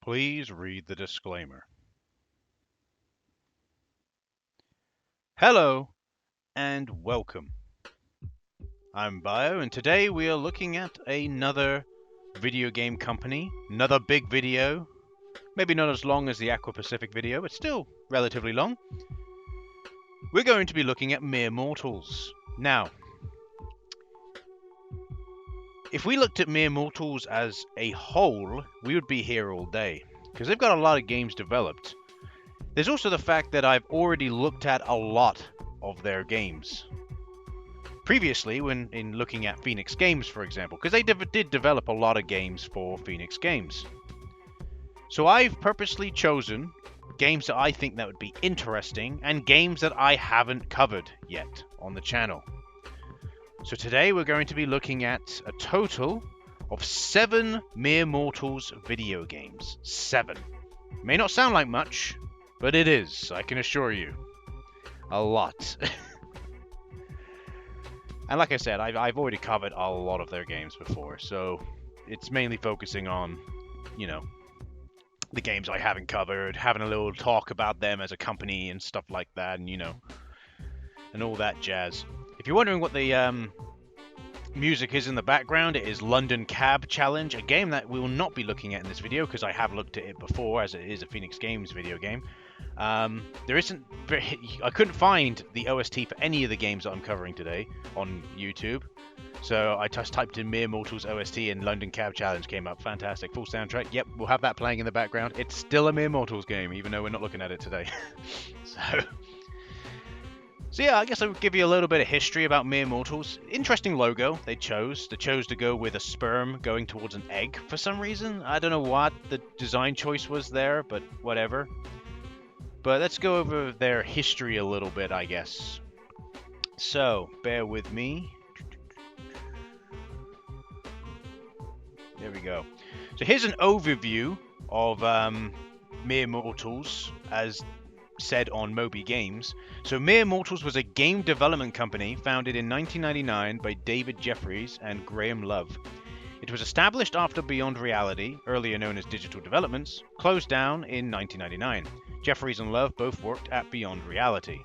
Please read the disclaimer. Hello and welcome. I'm Bio, and today we are looking at another video game company, another big video. Maybe not as long as the Aqua Pacific video, but still relatively long. We're going to be looking at Mere Mortals. Now, if we looked at Mere Mortals as a whole, we would be here all day, because they've got a lot of games developed. There's also the fact that I've already looked at a lot of their games previously when in looking at Phoenix Games, for example, because they did develop a lot of games for Phoenix Games. So I've purposely chosen games that I think that would be interesting and games that I haven't covered yet on the channel. So today we're going to be looking at a total of 7 Mere Mortals video games. 7. May not sound like much, but it is, I can assure you. A lot. And like I said, I've already covered a lot of their games before, so it's mainly focusing on, you know, the games I haven't covered, having a little talk about them as a company and stuff like that, and, you know, and all that jazz. If you're wondering what the music is in the background, it is London Cab Challenge, a game that we will not be looking at in this video because I have looked at it before, as it is a Phoenix Games video game. There isn't, I couldn't find the OST for any of the games that I'm covering today on YouTube, so I just typed in Mere Mortals OST and London Cab Challenge came up. Fantastic, full soundtrack. Yep, we'll have that playing in the background. It's still a Mere Mortals game, even though we're not looking at it today. So yeah, I guess I'll give you a little bit of history about Mere Mortals. Interesting logo they chose. They chose to go with a sperm going towards an egg for some reason. I don't know what the design choice was there, but whatever. But let's go over their history a little bit, I guess. So, bear with me. There we go. So here's an overview of Mere Mortals as said on Moby Games. So Mere Mortals was a game development company founded in 1999 by David Jeffries and Graham Love. It was established after Beyond Reality, earlier known as Digital Developments, closed down in 1999. Jeffries and Love both worked at Beyond Reality.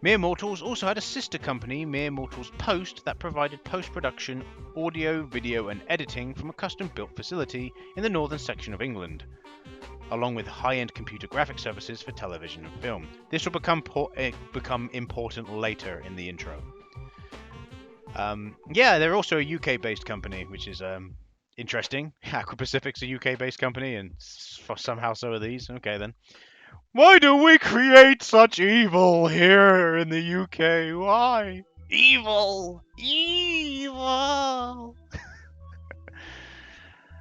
Mere Mortals also had a sister company, Mere Mortals Post, that provided post-production, audio, video and editing from a custom-built facility in the northern section of England, along with high-end computer graphic services for television and film. This will become important later in the intro. Yeah, they're also a UK-based company, which is interesting. Aqua Pacific's a UK-based company, and somehow so are these. Okay, then. Why do we create such evil here in the UK? Why? Evil! Evil!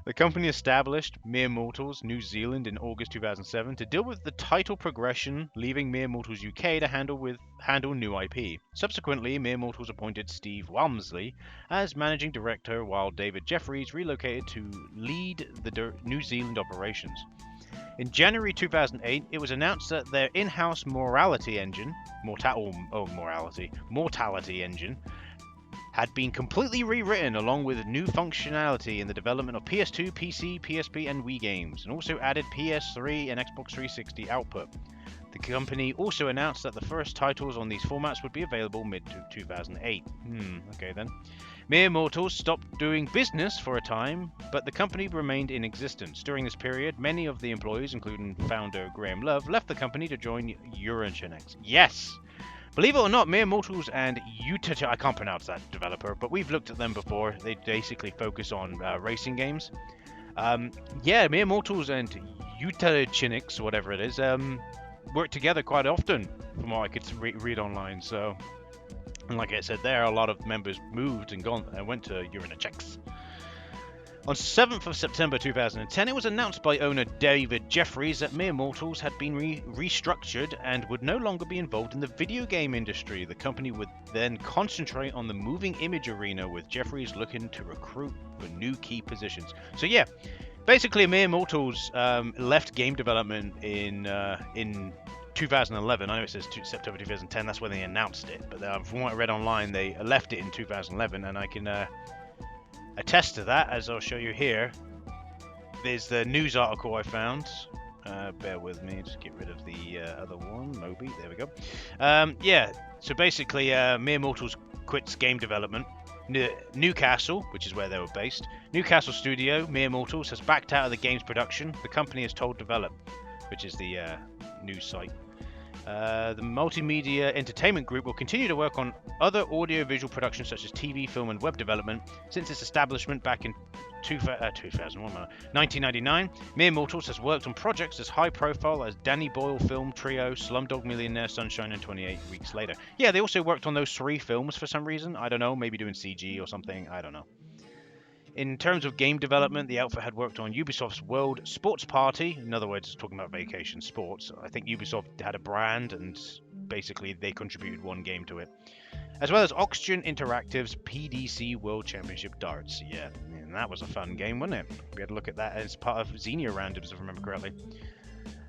The company established Mere Mortals New Zealand in August 2007 to deal with the title progression, leaving Mere Mortals UK to handle new IP. Subsequently, Mere Mortals appointed Steve Walmsley as managing director, while David Jeffries relocated to lead the New Zealand operations. In January 2008, it was announced that their in-house mortality engine had been completely rewritten, along with new functionality in the development of PS2, PC, PSP and Wii games, and also added PS3 and Xbox 360 output. The company also announced that the first titles on these formats would be available mid-2008. Okay then. Mere Mortals stopped doing business for a time, but the company remained in existence. During this period, many of the employees, including founder Graham Love, left the company to join Eurogenex. Yes! Believe it or not, Mere Mortals and I can't pronounce that developer, but we've looked at them before. They basically focus on racing games. Yeah, Mere Mortals and Eurogenex, whatever it is, work together quite often, from what I could read online. So, and like I said there, a lot of members moved and went to Eurogenex. On 7th of September 2010, it was announced by owner David Jeffries that Mere Mortals had been restructured and would no longer be involved in the video game industry. The company would then concentrate on the moving image arena, with Jeffries looking to recruit for new key positions. So yeah, basically Mere Mortals left game development in 2011. I know it says September 2010, that's when they announced it, but from what I read online, they left it in 2011, and I can attest to that, as I'll show you here. there's the news article I found. Bear with me, just get rid of the other one, Moby. There we go. Yeah, so basically, Mere Mortals quits game development. Newcastle, which is where they were based, Newcastle studio, Mere Mortals, has backed out of the game's production. The company is told develop, which is the news site. The Multimedia Entertainment Group will continue to work on other audio-visual productions such as TV, film, and web development. Since its establishment back in 1999, Mere Mortals has worked on projects as high-profile as Danny Boyle film trio, Slumdog Millionaire, Sunshine, and 28 Weeks Later. Yeah, they also worked on those 3 films for some reason. I don't know, maybe doing CG or something. I don't know. In terms of game development, the outfit had worked on Ubisoft's World Sports Party. In other words, talking about vacation sports. I think Ubisoft had a brand, and basically they contributed 1 game to it. As well as Oxygen Interactive's PDC World Championship Darts. Yeah, and that was a fun game, wasn't it? We had a look at that as part of Xenia Randoms, if I remember correctly.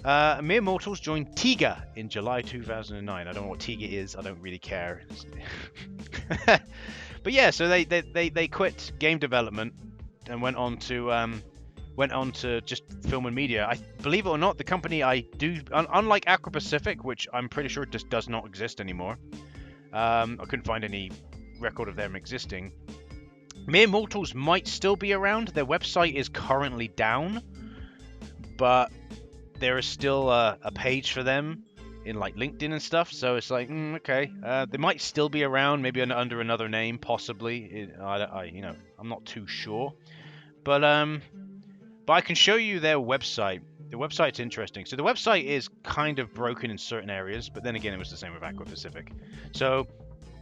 Mere Mortals joined Tiga in July 2009. I don't know what Tiga is. I don't really care. But yeah, so they quit game development and went on to just film and media. I believe it or not, the company unlike Aqua Pacific, which I'm pretty sure just does not exist anymore. I couldn't find any record of them existing. Mere Mortals might still be around. Their website is currently down, but there is still a page for them in like LinkedIn and stuff, so it's like okay, they might still be around, maybe under another name, possibly. I'm not too sure, but I can show you their website. The website's interesting. So the website is kind of broken in certain areas, but then again, it was the same with Aqua Pacific. So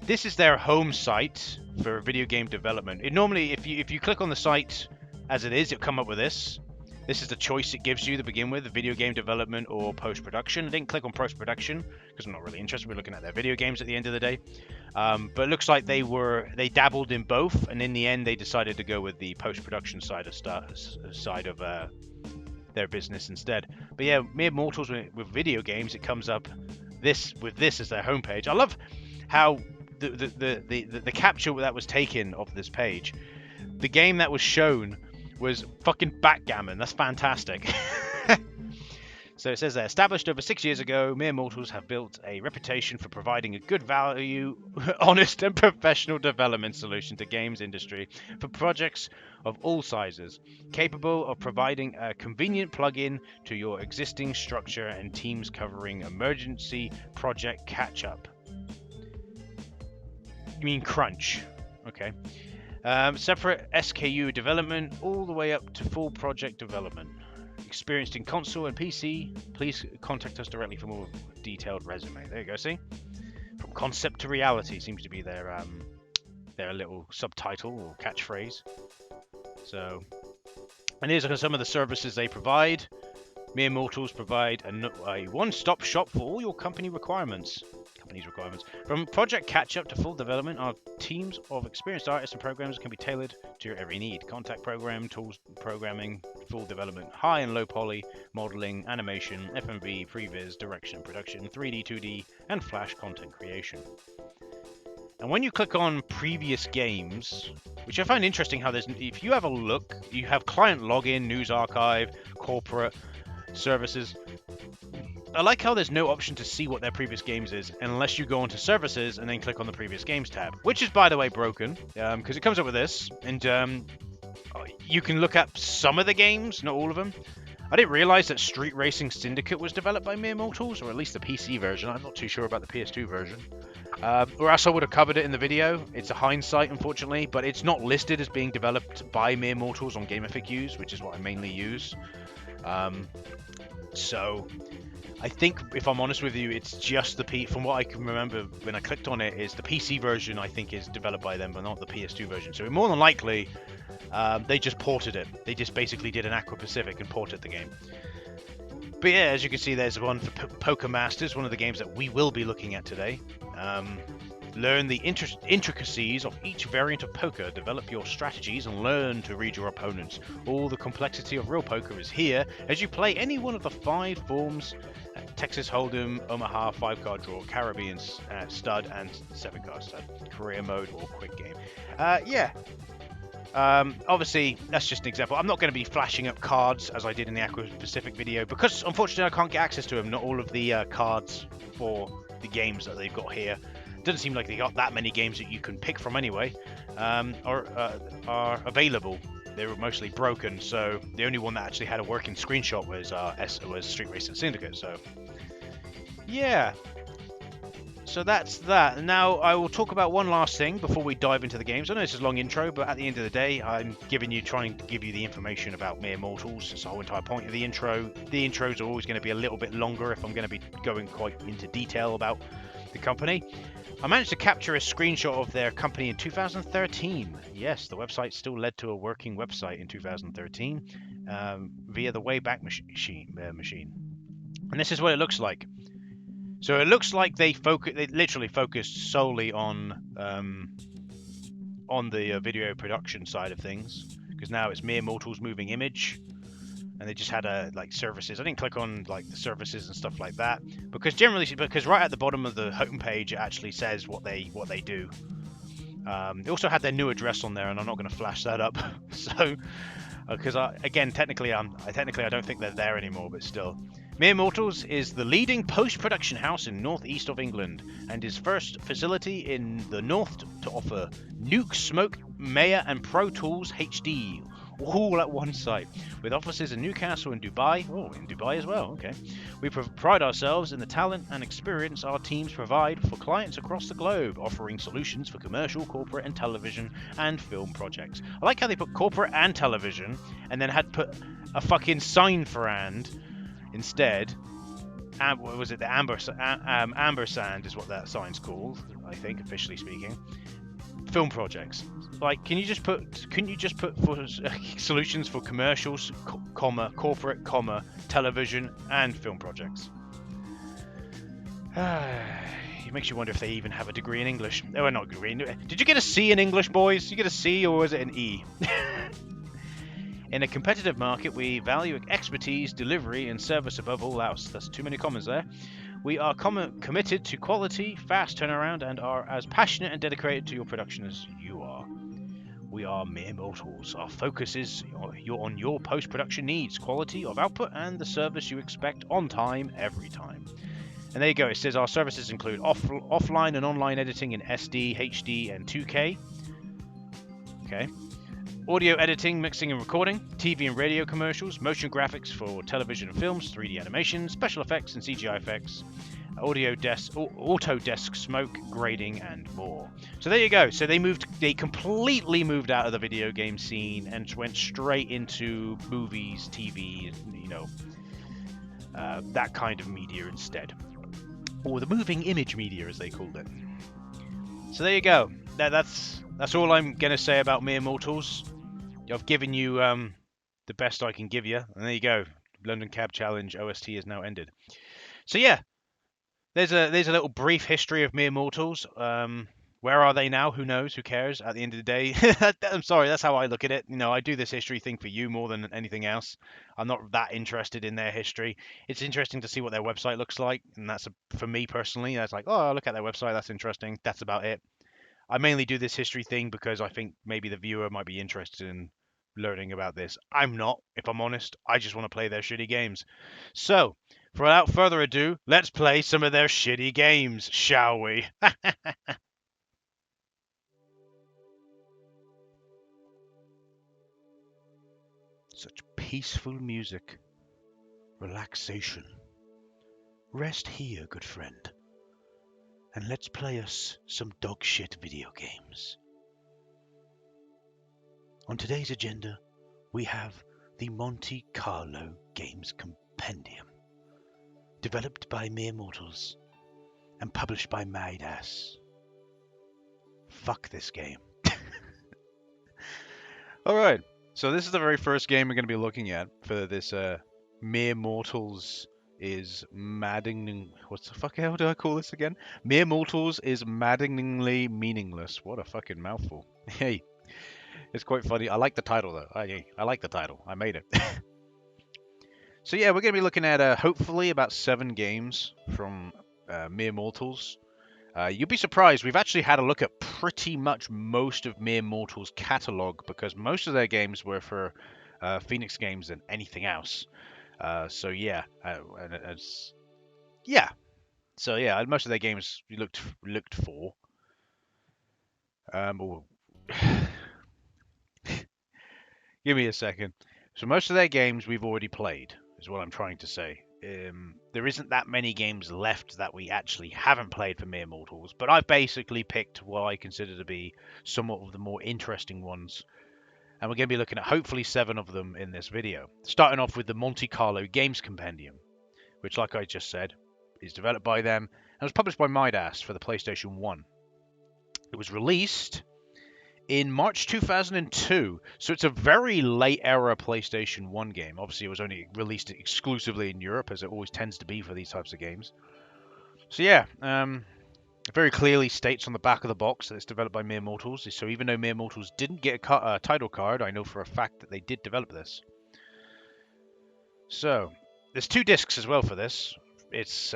this is their home site for video game development. It normally, if you click on the site as it is, it'll come up with this. This is the choice it gives you to begin with, video game development or post-production. I didn't click on post-production because I'm not really interested. We're looking at their video games at the end of the day. But it looks like they dabbled in both, and in the end they decided to go with the post-production side of their business instead. But yeah, Mere Mortals with video games, it comes up this as their homepage. I love how the capture that was taken of this page. The game that was shown was fucking backgammon. That's fantastic. So it says there, established over 6 years ago, Mere Mortals have built a reputation for providing a good value, honest and professional development solution to games industry for projects of all sizes, capable of providing a convenient plug-in to your existing structure and teams covering emergency project catch-up. You mean crunch? Okay. Separate SKU development all the way up to full project development. Experienced in console and PC, please contact us directly for more detailed resume. There you go, see? From concept to reality seems to be their little subtitle or catchphrase. So, and here's some of the services they provide. Mere Mortals provide a one-stop shop for all your company's requirements. From project catch-up to full development, our teams of experienced artists and programmers can be tailored to your every need. Contact program, tools, programming, full development, high and low poly, modeling, animation, FMV, previs, direction, production, 3D, 2D, and Flash content creation. And when you click on previous games, which I find interesting how if you have a look, you have client login, news archive, corporate services. I like how there's no option to see what their previous games is unless you go onto services and then click on the previous games tab, which is, by the way, broken because it comes up with this, and you can look at some of the games, not all of them. I didn't realize that Street Racing Syndicate was developed by Mere Mortals, or at least the PC version. I'm not too sure about the PS2 version. Or else I would have covered it in the video. It's a hindsight, unfortunately, but it's not listed as being developed by Mere Mortals on GameFAQs, which is what I mainly use. So I think, if I'm honest with you, it's just from what I can remember when I clicked on it, is the PC version I think is developed by them, but not the PS2 version. So more than likely, they just ported it. They just basically did an Aqua Pacific and ported the game. But yeah, as you can see, there's one for Poker Masters, one of the games that we will be looking at today. Learn the intricacies of each variant of poker, develop your strategies, and learn to read your opponents. All the complexity of real poker is here as you play any one of the 5 forms: Texas Hold'em, Omaha, 5-card draw, Caribbean stud, and 7-card stud, career mode or quick game. Yeah, Obviously, that's just an example. I'm not going to be flashing up cards as I did in the Aqua Pacific video because unfortunately I can't get access to them. Not all of the cards for the games that they've got here. Doesn't seem like they got that many games that you can pick from anyway, are available. They were mostly broken, so the only one that actually had a working screenshot was Street Racing Syndicate. So yeah. So that's that. Now I will talk about one last thing before we dive into the games. I know this is a long intro, but at the end of the day, I'm trying to give you the information about Mere Mortals. It's the whole entire point of the intro. The intros are always going to be a little bit longer if I'm going to be going quite into detail about the company. I managed to capture a screenshot of their company in 2013. Yes, the website still led to a working website in 2013 via the Wayback Machine. And this is what it looks like. So it looks like they literally focused solely on the video production side of things, because now it's Mere Mortals Moving Image, and they just had like services. I didn't click on like the services and stuff like that because right at the bottom of the homepage it actually says what they do. They also had their new address on there, and I'm not going to flash that up. So because technically I don't think they're there anymore, but still. Mere Mortals is the leading post-production house in northeast of England and is first facility in the north to offer Nuke, Smoke, Maya and Pro Tools HD all at one site, with offices in Newcastle and Dubai. Oh, in Dubai as well, okay. We pride ourselves in the talent and experience our teams provide for clients across the globe, offering solutions for commercial, corporate and television and film projects. I like how they put corporate and television and then had put a fucking sign for and instead. What was it? The ampersand is what that sign's called, I think, officially speaking. Film projects. Like, couldn't you just put for solutions for commercials, corporate, television, and film projects? It makes you wonder if they even have a degree in English. Oh, not a degree. Did you get a C in English, boys? Did you get a C, or was it an E? In a competitive market, we value expertise, delivery, and service above all else. That's too many commas there. We are committed to quality, fast turnaround, and are as passionate and dedicated to your production as you are. We are Mere Mortals. Our focus is on your post-production needs, quality of output, and the service you expect on time, every time. And there you go. It says our services include offline and online editing in SD, HD, and 2K. Okay. Audio editing, mixing and recording, TV and radio commercials, motion graphics for television and films, 3D animation, special effects and CGI effects, Autodesk smoke, grading, and more. So there you go. So they completely moved out of the video game scene and went straight into movies, TV, that kind of media instead. Or the moving image media, as they called it. So there you go. That's all I'm going to say about Mere Mortals. I've given you the best I can give you, and there you go. London Cab Challenge OST is now ended. So yeah, there's a little brief history of Mere Mortals. Where are they now? Who knows? Who cares? At the end of the day, I'm sorry, that's how I look at it. I do this history thing for you more than anything else. I'm not that interested in their history. It's interesting to see what their website looks like, and that's for me personally. That's like, oh, look at their website. That's interesting. That's about it. I mainly do this history thing because I think maybe the viewer might be interested in learning about this. I'm not, if I'm honest. I just want to play their shitty games. So, without further ado, let's play some of their shitty games, shall we? Such peaceful music. Relaxation. Rest here, good friend. And let's play us some dog shit video games. On today's agenda, we have the Monte Carlo Games Compendium, developed by Mere Mortals and published by Midas. Fuck this game. Alright, so this is the very first game we're going to be looking at for this Mere Mortals is maddening. What the fuck hell do I call this again? Mere Mortals is maddeningly meaningless. What a fucking mouthful. Hey, it's quite funny. I like the title though. I like the title. I made it. So yeah, we're going to be looking at hopefully about 7 games from Mere Mortals. You'll be surprised, we've actually had a look at pretty much most of Mere Mortal's catalogue, because most of their games were for Phoenix Games than anything else. So yeah, and it's yeah. So yeah, most of their games we looked for. Or give me a second. So most of their games we've already played, is what I'm trying to say. There isn't that many games left that we actually haven't played for Mere Mortals, but I've basically picked what I consider to be somewhat of the more interesting ones. And we're going to be looking at hopefully 7 of them in this video. Starting off with the Monte Carlo Games Compendium, which, like I just said, is developed by them and was published by Midas for the PlayStation 1. It was released in March 2002, so it's a very late era PlayStation 1 game. Obviously, it was only released exclusively in Europe, as it always tends to be for these types of games. So yeah, it very clearly states on the back of the box that it's developed by Mere Mortals. So even though Mere Mortals didn't get a title card, I know for a fact that they did develop this. So there's 2 discs as well for this. It's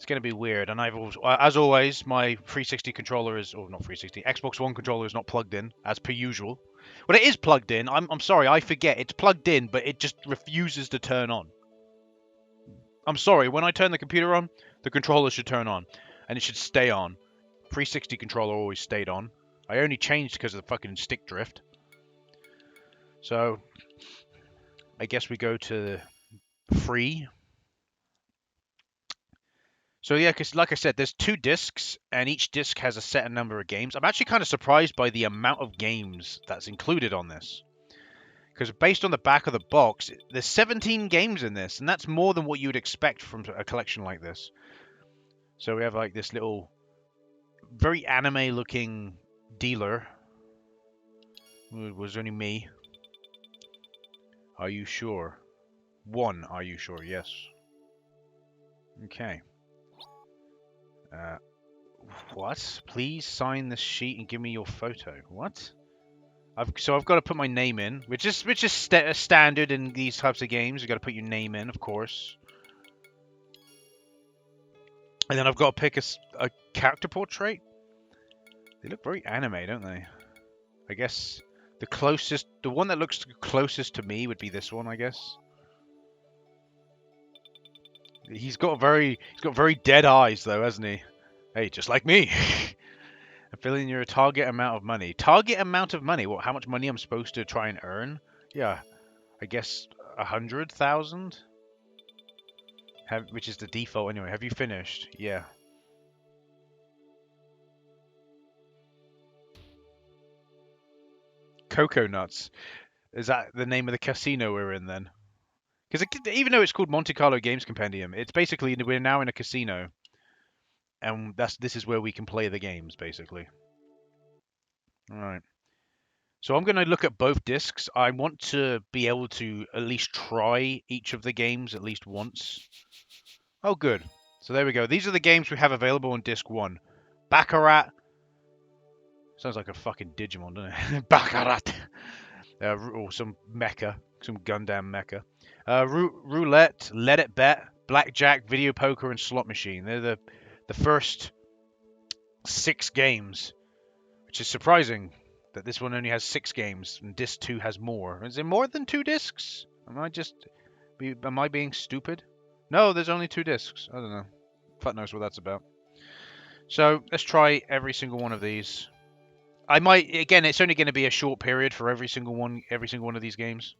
going to be weird, and as always, my 360 controller is, or not 360, Xbox One controller is not plugged in, as per usual. Well, it is plugged in. I'm sorry, I forget. It's plugged in, but it just refuses to turn on. I'm sorry, when I turn the computer on, the controller should turn on, and it should stay on. 360 controller always stayed on. I only changed because of the fucking stick drift. So, I guess we go to free. So yeah, because like I said, there's 2 discs, and each disc has a set number of games. I'm actually kind of surprised by the amount of games that's included on this. Because based on the back of the box, there's 17 games in this, and that's more than what you would expect from a collection like this. So we have like this little, very anime-looking dealer. It was only me. Are you sure? 1, are you sure? Yes. Okay. What? Please sign this sheet and give me your photo. What? I've got to put my name in, which is standard in these types of games. You got to put your name in, of course. And then I've got to pick a character portrait. They look very anime, don't they? I guess the one that looks closest to me would be this one, I guess. He's got very dead eyes though, hasn't he? Hey, just like me. I'm filling your target amount of money. Target amount of money? What? How much money I'm supposed to try and earn? Yeah, I guess 100,000. Which is the default anyway. Have you finished? Yeah. Cocoa Nuts. Is that the name of the casino we're in then? Because even though it's called Monte Carlo Games Compendium, it's basically we're now in a casino, and this is where we can play the games basically. All right. So I'm going to look at both discs. I want to be able to at least try each of the games at least once. Oh, good. So there we go. These are the games we have available on disc 1. Baccarat. Sounds like a fucking Digimon, doesn't it? Baccarat. Or some mecha. Some Gundam mecha. Roulette, Let It Bet, Blackjack, Video Poker, and Slot Machine. They're the first 6 games, which is surprising that this one only has 6 games and disc 2 has more. Is there more than 2 discs? Am I being stupid? No, there's only 2 discs. I don't know. Fuck knows what that's about. So let's try every single one of these. I might, again, it's only going to be a short period for every single one of these games.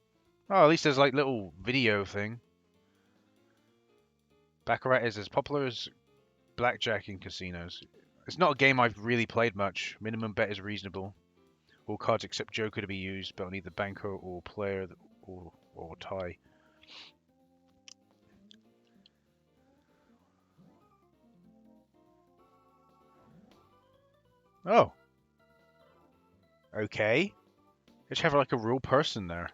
Oh, at least there's like little video thing. Baccarat is as popular as blackjack in casinos. It's not a game I've really played much. Minimum bet is reasonable. All cards except Joker to be used, but on either banker or player or tie. Oh. Okay. Let's have like a real person there.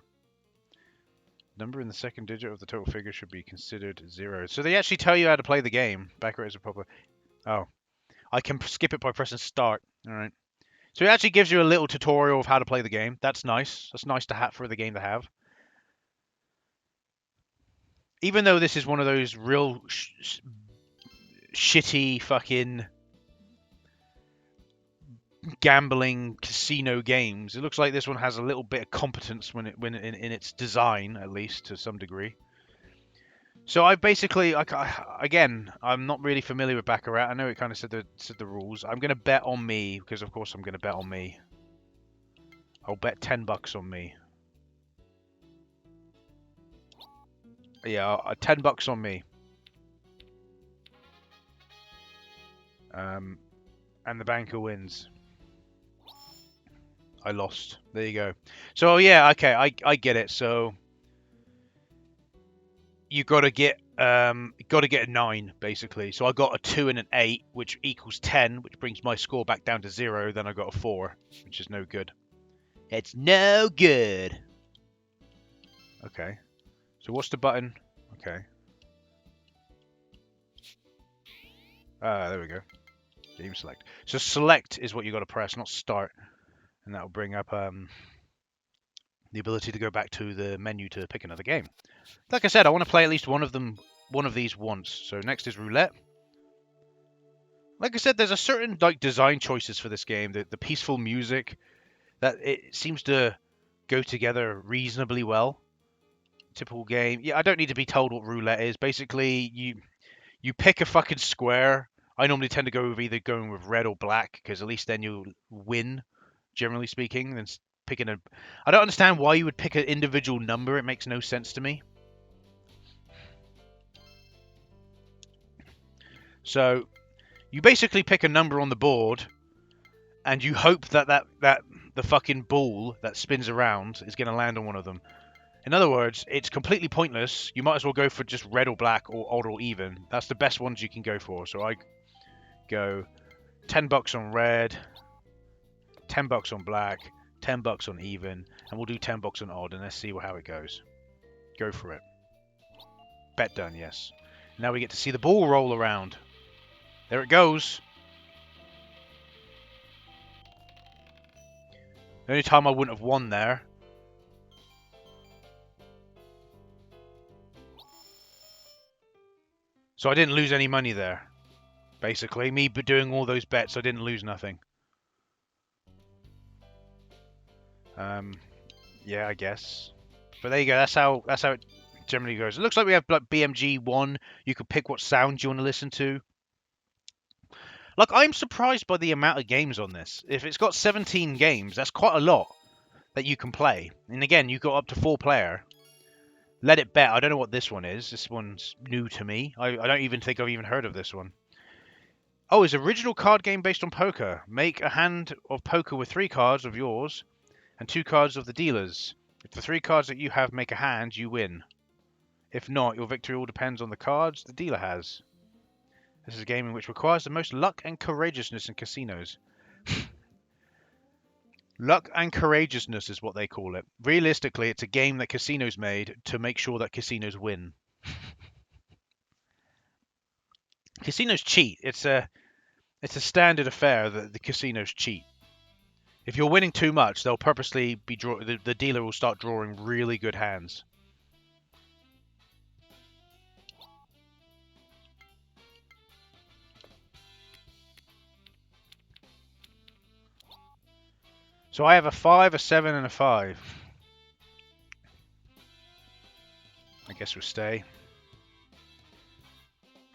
Number in the second digit of the total figure should be considered 0. So they actually tell you how to play the game. Baccarat is a proper... Oh. I can skip it by pressing start. Alright. So it actually gives you a little tutorial of how to play the game. That's nice. That's nice to have for the game to have. Even though this is one of those real shitty fucking gambling casino games. It looks like this one has a little bit of competence when in its design, at least to some degree. So I basically, again, I'm not really familiar with Baccarat. I know it kind of said the rules. I'm gonna bet on me because, of course, I'm gonna bet on me. I'll bet $10 on me. Yeah, $10 on me. And the banker wins. I lost. There you go. So yeah, okay, I get it. So you gotta get a 9 basically. So I got a 2 and an 8, which equals 10, which brings my score back down to 0. Then I got a 4, which is no good. It's no good. Okay. So what's the button? Okay. There we go. Game select. So select is what you got to press, not start, and that will bring up the ability to go back to the menu to pick another game. Like I said, I want to play at least one of these once. So next is roulette. Like I said, there's a certain design choices for this game. The peaceful music, that it seems to go together reasonably well. Typical game. Yeah, I don't need to be told what roulette is. Basically, you pick a fucking square. I normally tend to go with either going with red or black because at least then you win, generally speaking. Than picking a. I don't understand why you would pick an individual number. It makes no sense to me. So you basically pick a number on the board, and you hope that the fucking ball that spins around is going to land on one of them. In other words, it's completely pointless. You might as well go for just red or black or odd or even. That's the best ones you can go for. So I go $10 on red, $10 on black, $10 on even, and we'll do $10 on odd, and let's see how it goes. Go for it. Bet done, yes. Now we get to see the ball roll around. There it goes. The only time I wouldn't have won there. So I didn't lose any money there. Basically, me doing all those bets, I didn't lose nothing. Yeah, I guess. But there you go. That's how it generally goes. It looks like we have like BMG 1. You can pick what sound you want to listen to. Like, I'm surprised by the amount of games on this. If it's got 17 games, that's quite a lot that you can play. And again, you got up to 4-player. Let It Bet. I don't know what this one is. This one's new to me. I don't even think I've even heard of this one. Oh, it's an original card game based on poker. Make a hand of poker with 3 cards of yours and 2 cards of the dealer's. If the 3 cards that you have make a hand, you win. If not, your victory all depends on the cards the dealer has. This is a game in which requires the most luck and courageousness in casinos. Luck and courageousness is what they call it. Realistically, it's a game that casinos made to make sure that casinos win. Casinos cheat. It's a standard affair that the casinos cheat. If you're winning too much, they'll purposely be the dealer will start drawing really good hands. So I have a 5, a 7, and a 5. I guess we'll stay.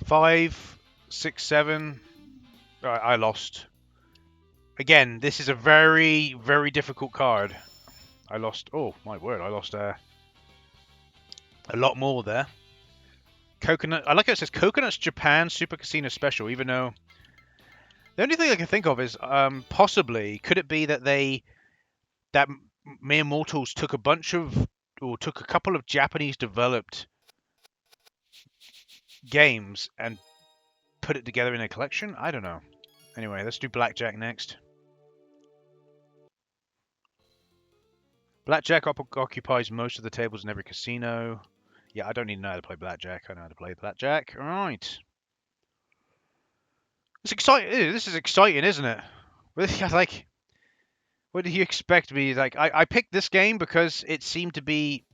5, 6, 7. Right, I lost. Again, this is a very, very difficult card. I lost. Oh my word! I lost a lot more there. Coconut. I like how it says Coconuts Japan Super Casino Special. Even though the only thing I can think of is possibly could it be that Mere Mortals took a couple of Japanese developed games and put it together in a collection? I don't know. Anyway, let's do blackjack next. Blackjack occupies most of the tables in every casino. Yeah, I don't need to know how to play blackjack. I know how to play blackjack. All right. It's exciting. This is exciting, isn't it? Like, what did you expect me? Like, I picked this game because it seemed to be.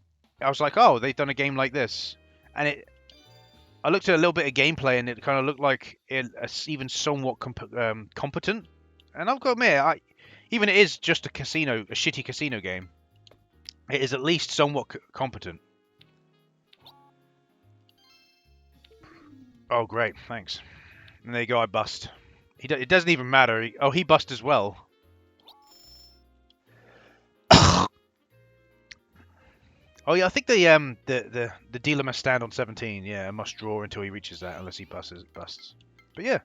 I was like, oh, they've done a game like this, and I looked at a little bit of gameplay and it kind of looked like it's even somewhat competent. And I've got to admit, even it is just a shitty casino game, it is at least somewhat competent. Oh, great, thanks. And there you go, I bust. It doesn't even matter. He bust as well. Oh yeah, I think the dealer must stand on 17. Yeah, and must draw until he reaches that, unless he busts. But yeah.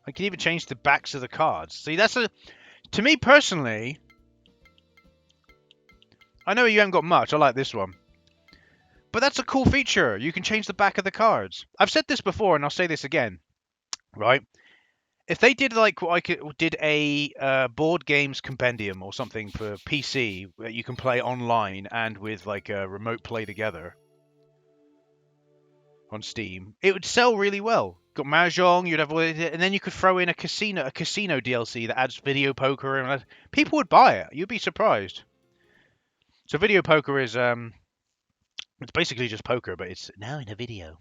I can even change the backs of the cards. See, to me personally, I know you haven't got much. I like this one. But that's a cool feature. You can change the back of the cards. I've said this before, and I'll say this again. Right? If they did like what did a board games compendium or something for PC that you can play online and with like a remote play together on Steam, it would sell really well. Got Mahjong, you'd have, and then you could throw in a casino DLC that adds video poker, and people would buy it. You'd be surprised. So video poker is it's basically just poker, but it's now in a video.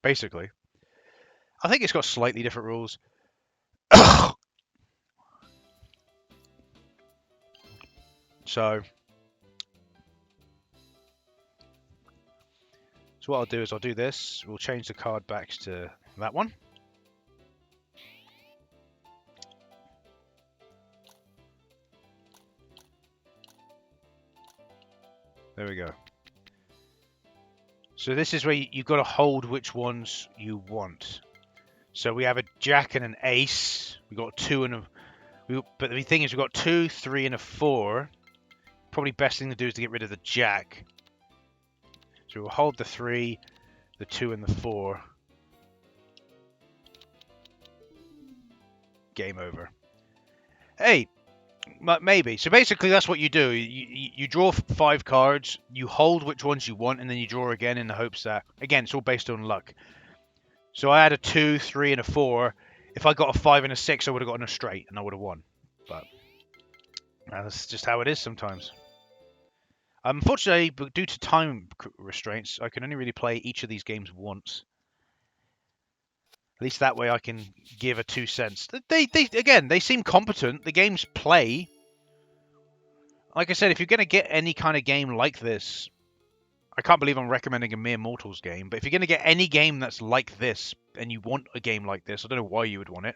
Basically, I think it's got slightly different rules. So what I'll do is I'll do this. We'll change the card backs to that one. There we go. So this is where you've got to hold which ones you want. So we have a jack and an ace. We got two and a. But the thing is, we've got 2, 3, and a 4. Probably best thing to do is to get rid of the jack. So we'll hold the 3, the 2, and the 4. Game over. Hey, maybe. So basically, that's what you do. You draw 5 cards, you hold which ones you want, and then you draw again in the hopes that, again, it's all based on luck. So I had a 2, 3, and a 4. If I got a 5 and a 6, I would have gotten a straight, and I would have won. But that's just how it is sometimes. Unfortunately, due to time restraints, I can only really play each of these games once. At least that way I can give a 2 cents. They seem competent. The games play. Like I said, if you're going to get any kind of game like this, I can't believe I'm recommending a Mere Mortals game, but if you're going to get any game that's like this, and you want a game like this, I don't know why you would want it,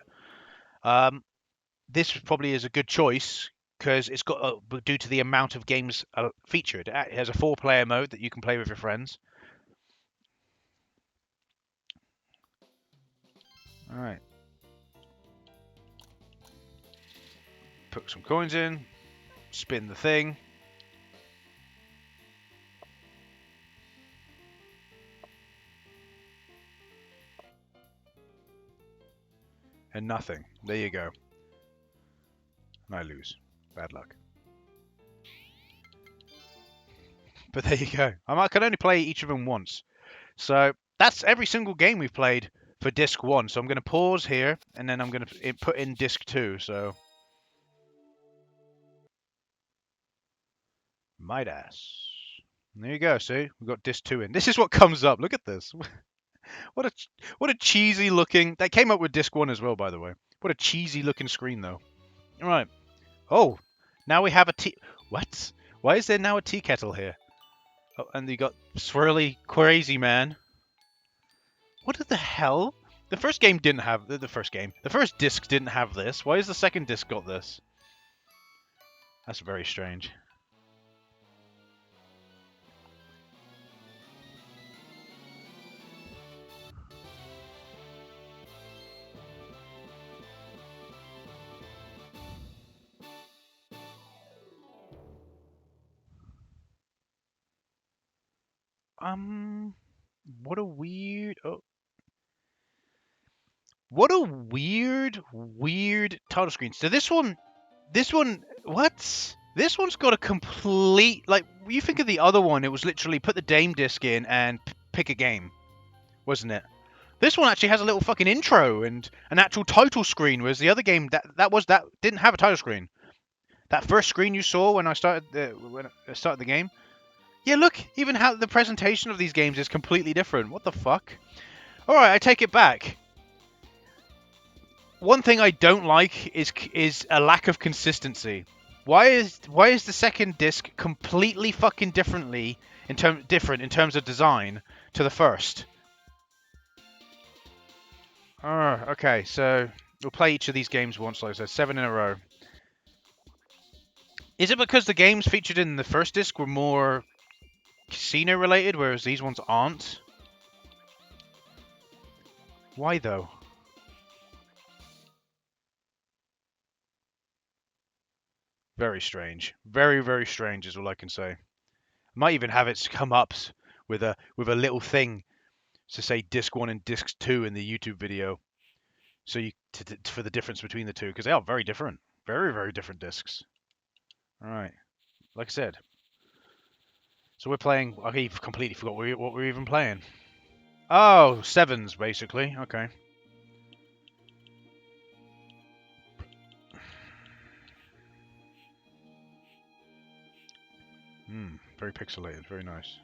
this probably is a good choice, because it's got, due to the amount of games featured. It has a 4-player mode that you can play with your friends. Alright. Put some coins in, spin the thing. And nothing. There you go. And I lose. Bad luck. But there you go. I can only play each of them once. So that's every single game we've played for disc 1. So I'm going to pause here, and then I'm going to put in disc 2. So Midas. And there you go. See, we've got disc 2 in. This is what comes up. Look at this. What a cheesy looking. That came up with disc 1 as well, by the way. What a cheesy looking screen, though. All right. Oh, now we have a tea. What? Why is there now a tea kettle here? Oh, and you got swirly crazy man. What the hell? The first game didn't have the first game. The first disc didn't have this. Why has the second disc got this? That's very strange. What a weird. Oh. What a weird title screen. So this one, what? This one's got a complete, like, you think of the other one, it was literally put the Dame disc in and pick a game, wasn't it? This one actually has a little fucking intro and an actual title screen, whereas the other game that didn't have a title screen. That first screen you saw when I started the game. Yeah, look, even how the presentation of these games is completely different. What the fuck? All right, I take it back. One thing I don't like is a lack of consistency. Why is the second disc completely fucking different in terms of design to the first? Okay, so we'll play each of these games once, like I said, 7 in a row. Is it because the games featured in the first disc were more casino related, whereas these ones aren't? Why though? Very strange. Very, very strange is all I can say. Might even have it come up with a little thing to say disc 1 and disc 2 in the YouTube video. So for the difference between the two, because they are very different. Very, very different discs. Alright. Like I said. So we're playing. I completely forgot what we're even playing. Oh, sevens, basically. Okay. Very pixelated. Very nice.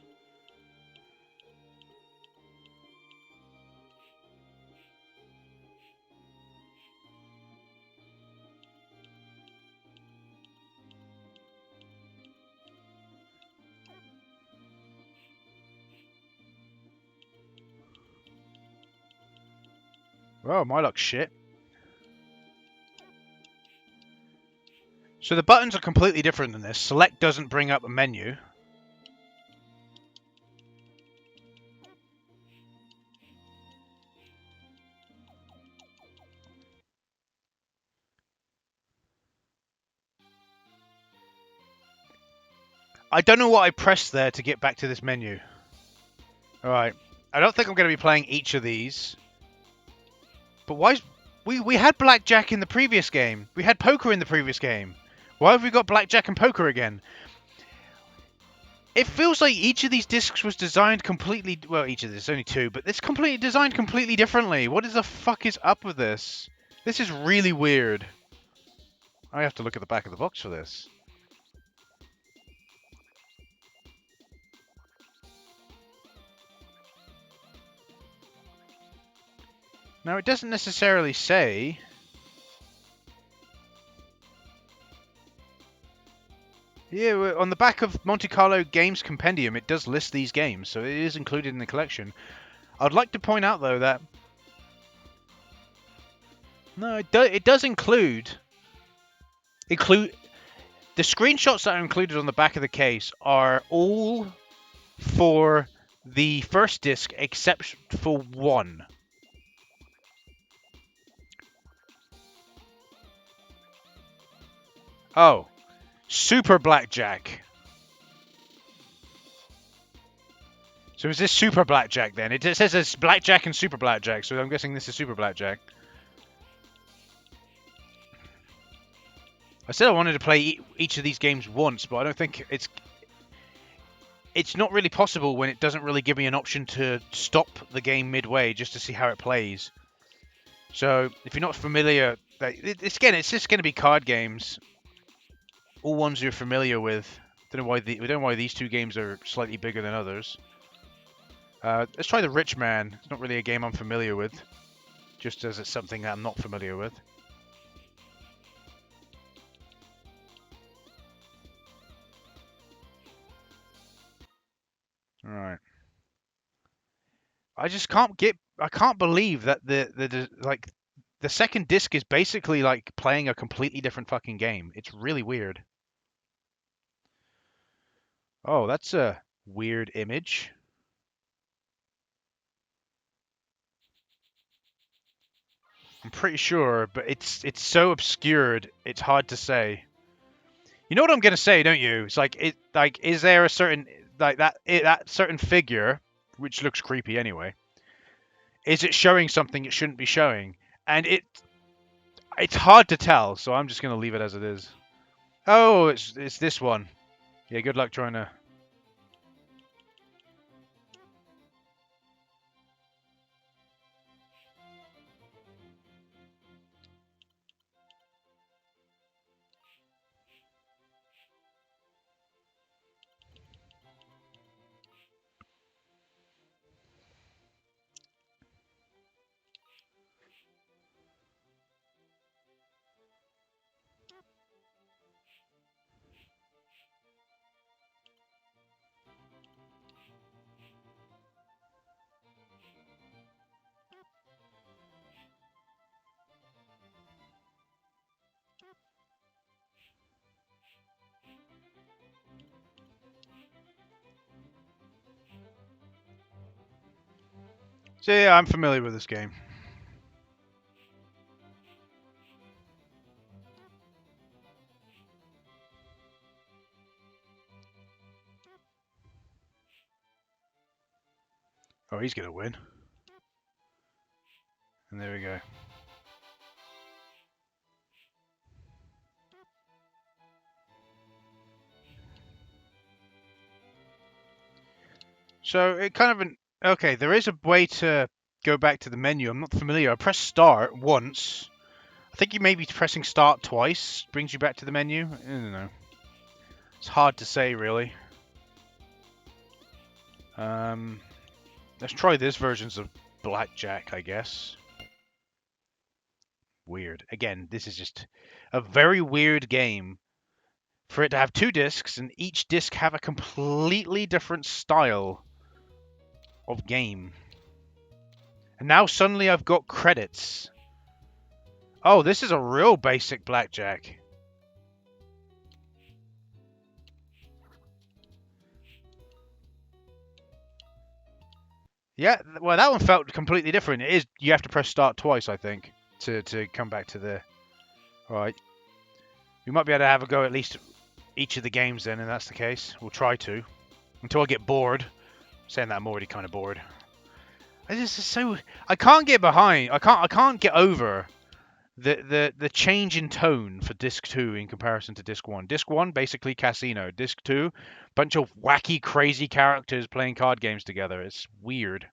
Oh, my luck's shit. So the buttons are completely different than this. Select doesn't bring up a menu. I don't know what I pressed there to get back to this menu. Alright. I don't think I'm going to be playing each of these. But why... We had blackjack in the previous game. We had poker in the previous game. Why have we got blackjack and poker again? It feels like each of these discs was designed completely... Well, each of this, only two, but it's completely designed completely differently. What the fuck is up with this? This is really weird. I have to look at the back of the box for this. Now, it doesn't necessarily say... Yeah, on the back of Monte Carlo Games Compendium, it does list these games, so it is included in the collection. I'd like to point out, though, that... No, it does include... The screenshots that are included on the back of the case are all for the first disc, except for one. Oh. Super Blackjack. So is this Super Blackjack then? It says it's Blackjack and Super Blackjack, so I'm guessing this is Super Blackjack. I said I wanted to play each of these games once, but I don't think it's not really possible when it doesn't really give me an option to stop the game midway just to see how it plays. So if you're not familiar, it's just going to be card games, all ones you're familiar with. We don't know why these two games are slightly bigger than others. Let's try the Rich Man. It's not really a game I'm familiar with, just as it's something that I'm not familiar with. All right. I just can't get. I can't believe that the second disc is basically like playing a completely different fucking game. It's really weird. Oh, that's a weird image. I'm pretty sure, but it's so obscured, it's hard to say. You know what I'm gonna say, don't you? It's like is there a certain that certain figure, which looks creepy anyway? Is it showing something it shouldn't be showing? And it's hard to tell, so I'm just gonna leave it as it is. Oh, it's this one. Yeah, good luck trying to. So yeah, I'm familiar with this game. Oh, he's gonna win. And there we go. So it kind of okay. There is a way to go back to the menu. I'm not familiar. I pressed start once. I think you may be pressing start twice. Brings you back to the menu. I don't know. It's hard to say really. Let's try this versions of blackjack, I guess. Weird. Again, this is just a very weird game. For it to have 2 discs and each disc have a completely different style of game. And now suddenly I've got credits. Oh, this is a real basic blackjack. Yeah, well, that one felt completely different. It is. You have to press start twice, I think, to come back to the. All right. We might be able to have a go at least each of the games then, and that's the case. We'll try to until I get bored. Saying that I'm already kind of bored. I just so I can't get behind. I can't get over the change in tone for disc 2 in comparison to disc 1. Disc 1 basically casino. Disc 2 bunch of wacky crazy characters playing card games together. It's weird.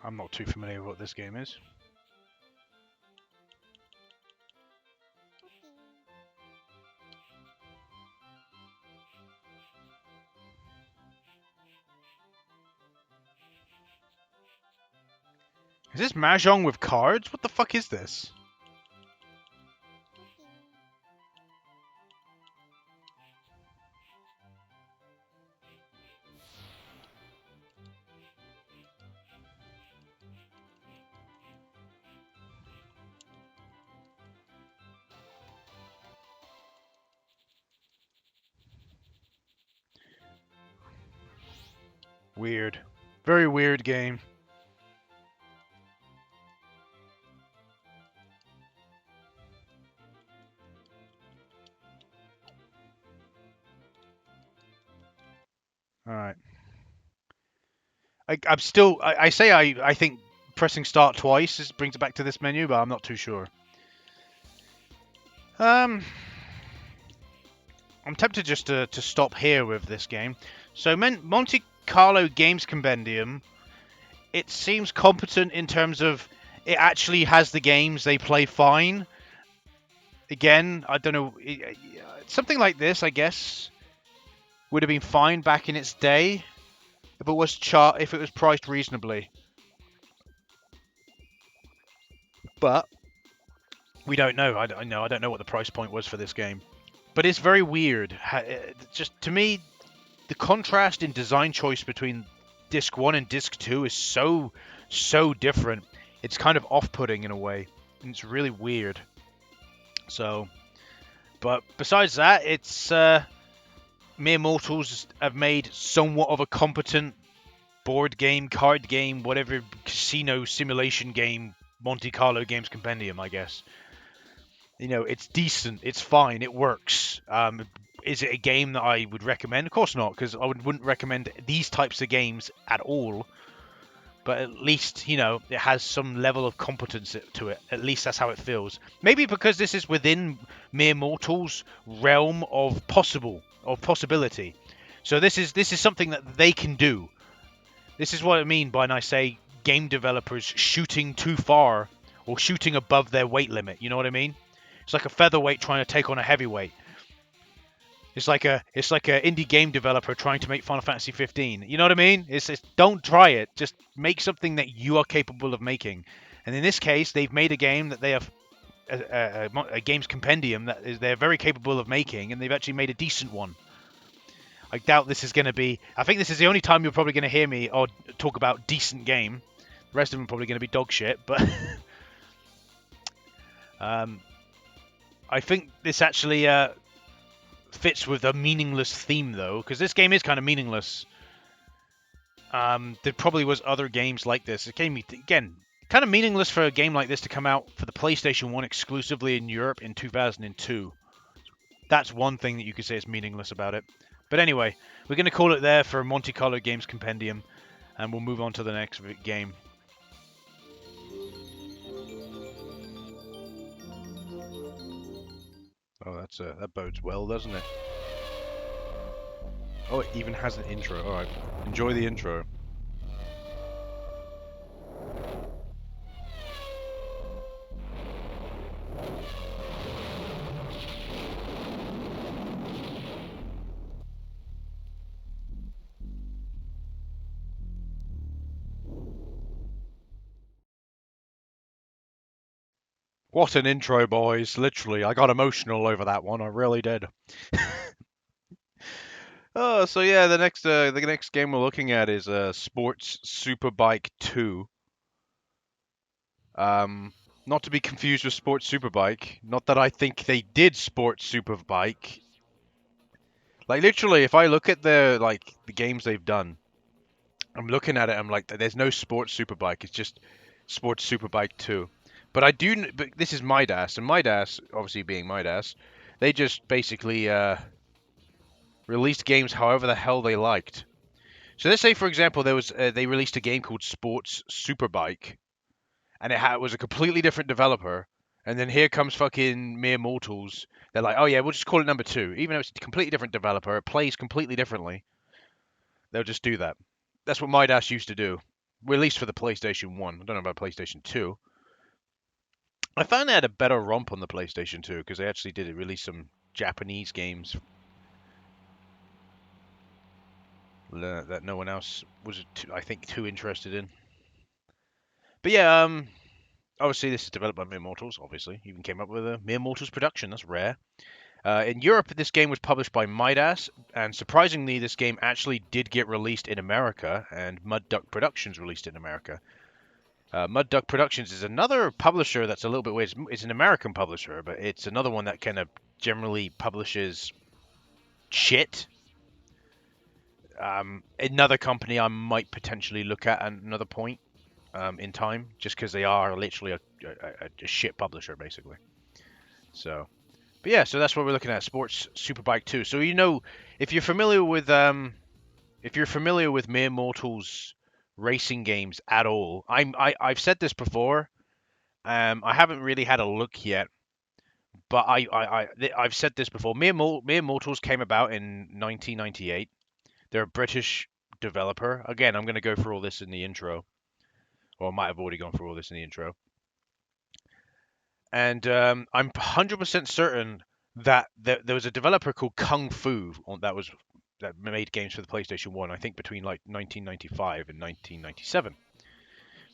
I'm not too familiar with what this game is. Is this Mahjong with cards? What the fuck is this? Weird. Very weird game. Alright. I'm still... I think pressing start twice brings it back to this menu, but I'm not too sure. I'm tempted just to stop here with this game. So Monte Carlo Games Compendium, it seems competent in terms of it actually has the games, they play fine. Again, I don't know, something like this, I guess, would have been fine back in its day if it was priced reasonably. But we don't know. I don't know what the price point was for this game. But it's very weird. Just to me, the contrast in design choice between disc 1 and disc 2 is so different. It's kind of off-putting in a way, and it's really weird. So, but besides that, it's mere mortals have made somewhat of a competent board game, card game, whatever casino simulation game, Monte Carlo Games Compendium, I guess. You know, it's decent, it's fine, it works. Is it a game that I would recommend? Of course not, because I wouldn't recommend these types of games at all. But at least, you know, it has some level of competence to it. At least that's how it feels. Maybe because this is within mere mortals' realm of possibility. So this is something that they can do. This is what I mean by when I say game developers shooting too far or shooting above their weight limit. You know what I mean? It's like a featherweight trying to take on a heavyweight. It's like a indie game developer trying to make Final Fantasy 15. You know what I mean? It's don't try it. Just make something that you are capable of making. And in this case, they've made a game that they have a games compendium that is they're very capable of making, and they've actually made a decent one. I doubt this is going to be. I think this is the only time you're probably going to hear me or talk about decent game. The rest of them are probably going to be dog shit, but um, I think this actually fits with a meaningless theme though, because this game is kind of meaningless. There probably was other games like this. It came again kind of meaningless for a game like this to come out for the PlayStation 1 exclusively in Europe in 2002. That's one thing that you could say is meaningless about it. But anyway, we're going to call it there for Monte Carlo Games Compendium, and we'll move on to the next game. Oh, that bodes well, doesn't it? Oh, it even has an intro. All right, enjoy the intro. What an intro, boys! Literally, I got emotional over that one. I really did. Oh, so yeah, the next game we're looking at is Sports Superbike 2. Not to be confused with Sports Superbike. Not that I think they did Sports Superbike. Like literally, if I look at the games they've done, I'm looking at it. I'm like, there's no Sports Superbike. It's just Sports Superbike 2. But but this is Midas, and Midas, obviously being Midas, they just basically released games however the hell they liked. So let's say, for example, they released a game called Sports Superbike, and it was a completely different developer. And then here comes fucking Mere Mortals. They're like, oh yeah, we'll just call it number 2, even though it's a completely different developer. It plays completely differently. They'll just do that. That's what Midas used to do. Released for the PlayStation 1. I don't know about PlayStation 2. I found they had a better romp on the PlayStation 2 because they actually did release some Japanese games that no one else was, I think, too interested in. But yeah, obviously this is developed by Mere Mortals. Obviously, even came up with a Mere Mortals production. That's rare. In Europe, this game was published by Midas, and surprisingly, this game actually did get released in America, and Mud Duck Productions released it in America. Mud Duck Productions is another publisher that's a little bit weird. It's an American publisher, but it's another one that kind of generally publishes shit. Another company I might potentially look at another point in time, just because they are literally a shit publisher, basically. So, but yeah, so that's what we're looking at, Sports Superbike 2. So if you're familiar with Mere Mortals racing games at all, I've said this before. I haven't really had a look yet, but I've said this before. Mere Mortals came about in 1998. They're a British developer. Again, I'm going to go through all this in the intro, or I might have already gone through all this in the intro. And I'm 100% certain that there was a developer called Kung Fu that made games for the PlayStation 1, I think between like 1995 and 1997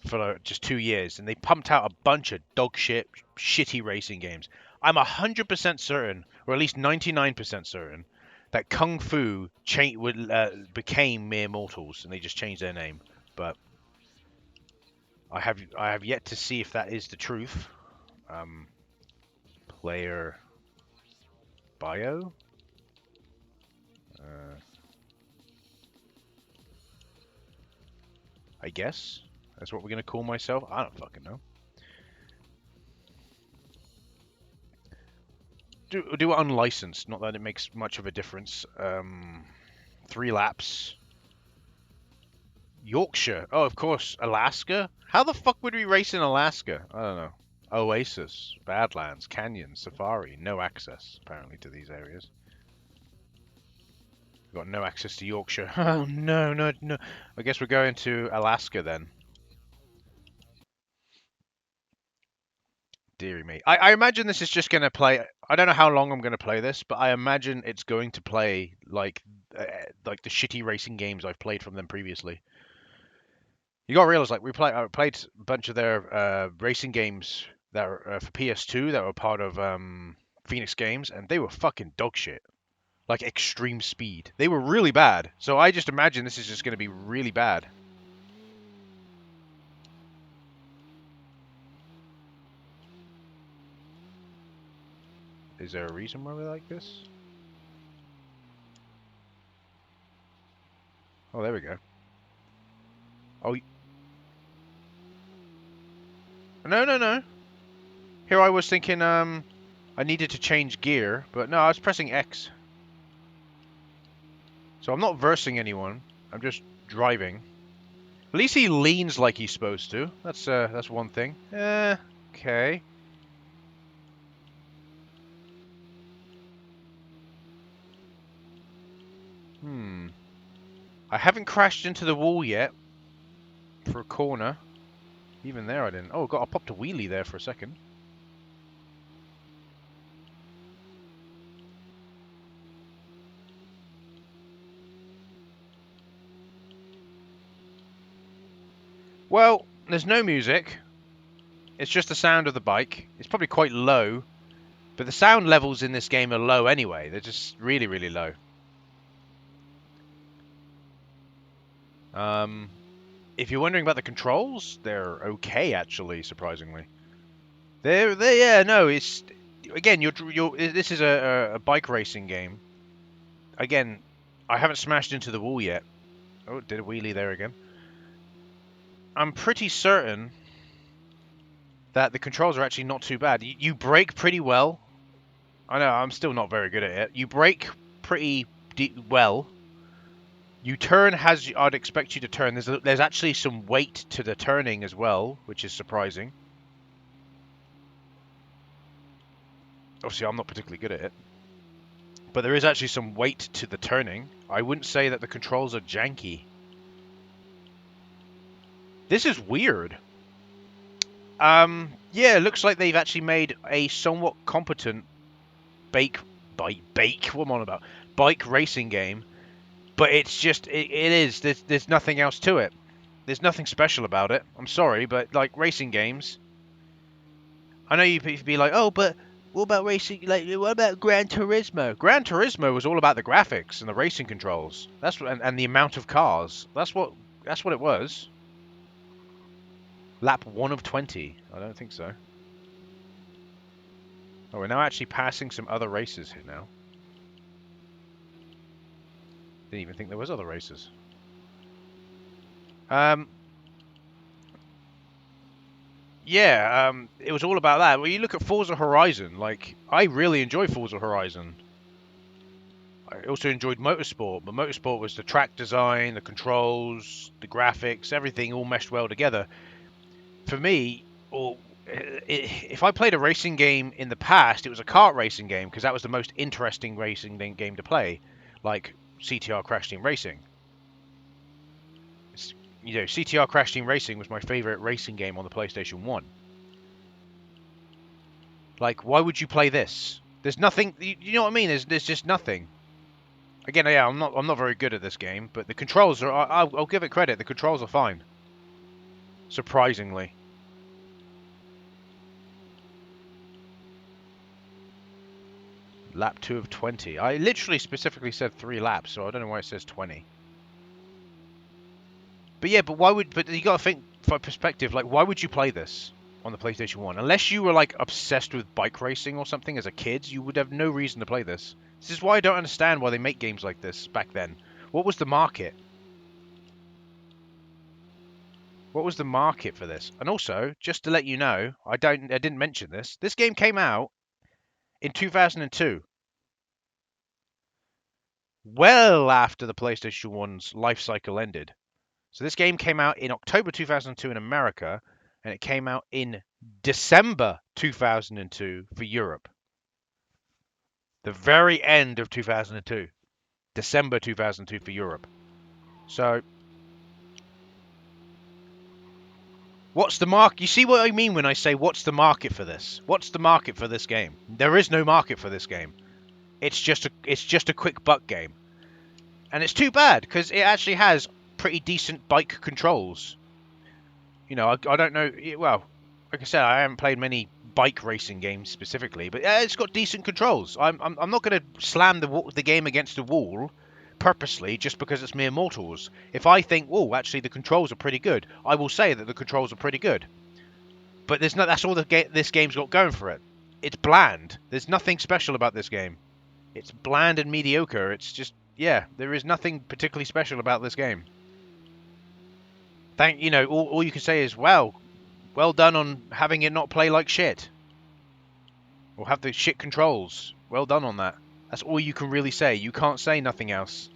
for just 2 years, and they pumped out a bunch of dog shit, shitty racing games. I'm 100% certain, or at least 99% certain, that Kung Fu became Mere Mortals, and they just changed their name. But I have yet to see if that is the truth. Player bio. I guess that's what we're gonna call myself. I don't fucking know. Do it unlicensed. Not that it makes much of a difference. 3 laps. Yorkshire. Oh, of course. Alaska. How the fuck would we race in Alaska? I don't know. Oasis, Badlands, Canyon, Safari. No access apparently to these areas. We've got no access to Yorkshire. Oh no, no, no. I guess we're going to Alaska then. Deary me. I imagine this is just going to play. I don't know how long I'm going to play this, but I imagine it's going to play like the shitty racing games I've played from them previously. You got to realize, like I played a bunch of their racing games that are for PS2 that were part of Phoenix Games, and they were fucking dog shit. Like Extreme Speed, they were really bad. So I just imagine this is just going to be really bad. Is there a reason why we like this? Oh, there we go. Oh, no, no, no. Here I was thinking, I needed to change gear, but no, I was pressing X. So I'm not versing anyone. I'm just driving. At least he leans like he's supposed to. That's one thing. Okay. I haven't crashed into the wall yet for a corner. Even there I didn't. Oh, God, I popped a wheelie there for a second. Well, there's no music. It's just the sound of the bike. It's probably quite low, but the sound levels in this game are low anyway. They're just really, really low. If you're wondering about the controls, they're okay actually, surprisingly. Yeah, no, it's again, this is a bike racing game. Again, I haven't smashed into the wall yet. Oh, did a wheelie there again. I'm pretty certain that the controls are actually not too bad. You brake pretty well. I know, I'm still not very good at it. You brake pretty well. You turn as I'd expect you to turn. There's actually some weight to the turning as well, which is surprising. Obviously, I'm not particularly good at it. But there is actually some weight to the turning. I wouldn't say that the controls are janky. This is weird. Yeah, it looks like they've actually made a somewhat competent bike, what am I on about? Bike racing game. But it's just, it is, there's nothing else to it. There's nothing special about it. I'm sorry, but like racing games, I know you'd be like, oh, but what about racing? Like, what about Gran Turismo? Gran Turismo was all about the graphics and the racing controls. That's what, and the amount of cars. That's what it was. Lap 1 of 20. I don't think so. Oh, we're now actually passing some other races here now. Didn't even think there was other races. Yeah, it was all about that. Well, you look at Forza Horizon, like, I really enjoy Forza Horizon. I also enjoyed Motorsport, but Motorsport was the track design, the controls, the graphics, everything all meshed well together. For me, if I played a racing game in the past, it was a kart racing game, because that was the most interesting racing game to play, like CTR Crash Team Racing. You know, CTR Crash Team Racing was my favorite racing game on the PlayStation 1. Like, why would you play this? There's nothing. You know what I mean? There's just nothing. Again, yeah, I'm not very good at this game, but the controls are. I'll give it credit. The controls are fine. Surprisingly. Lap 2 of 20. I literally specifically said 3 laps, so I don't know why it says 20. But yeah, but why would? But you gotta think for perspective. Like, why would you play this on the PlayStation 1? Unless you were like obsessed with bike racing or something as a kid, you would have no reason to play this. This is why I don't understand why they make games like this back then. What was the market? What was the market for this? And also, just to let you know, I didn't mention this. This game came out in 2002, well after the PlayStation 1's life cycle ended. So this game came out in October 2002 in America, and it came out in December 2002 for Europe. The very end of 2002. December 2002 for Europe. So, What's the market? You see what I mean when I say what's the market for this? What's the market for this game? There is no market for this game. It's just a quick buck game, and it's too bad because it actually has pretty decent bike controls. You know, I don't know. Well, like I said, I haven't played many bike racing games specifically, but it's got decent controls. I'm not going to slam the game against the wall purposely just because it's mere mortals. If I think, oh, actually the controls are pretty good, I will say that the controls are pretty good. But there's no. That's all this game's got going for it. It's bland. There's nothing special about this game. It's bland and mediocre. It's just, yeah, there is nothing particularly special about this game. All you can say is, well done on having it not play like shit. Or have the shit controls. Well done on that. That's all you can really say. You can't say nothing else.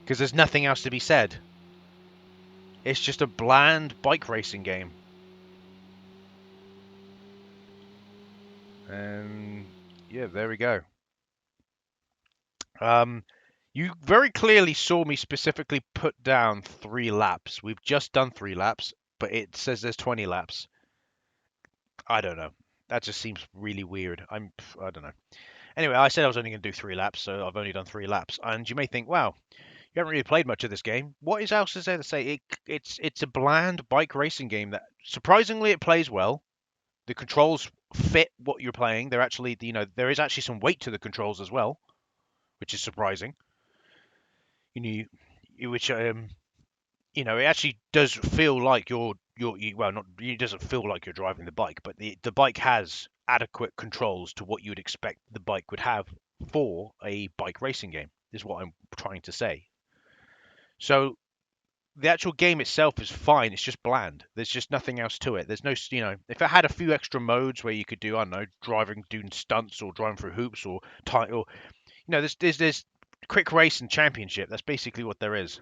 Because there's nothing else to be said. It's just a bland bike racing game. And yeah, there we go. You very clearly saw me specifically put down 3 laps. We've just done 3 laps, but it says there's 20 laps. I don't know. That just seems really weird. I don't know. Anyway, I said I was only going to do 3 laps, so I've only done 3 laps. And you may think, wow, you haven't really played much of this game. What else is there to say? It's a bland bike racing game that surprisingly it plays well. The controls fit what you're playing. They're actually, there is actually some weight to the controls as well, which is surprising. It actually does feel like it doesn't feel like you're driving the bike, but the bike has adequate controls to what you'd expect the bike would have for a bike racing game, is what I'm trying to say. So the actual game itself is fine. It's just bland. There's just nothing else to it. There's no, if it had a few extra modes where you could do, I don't know, doing stunts or driving through hoops or title, there's quick race and championship. That's basically what there is.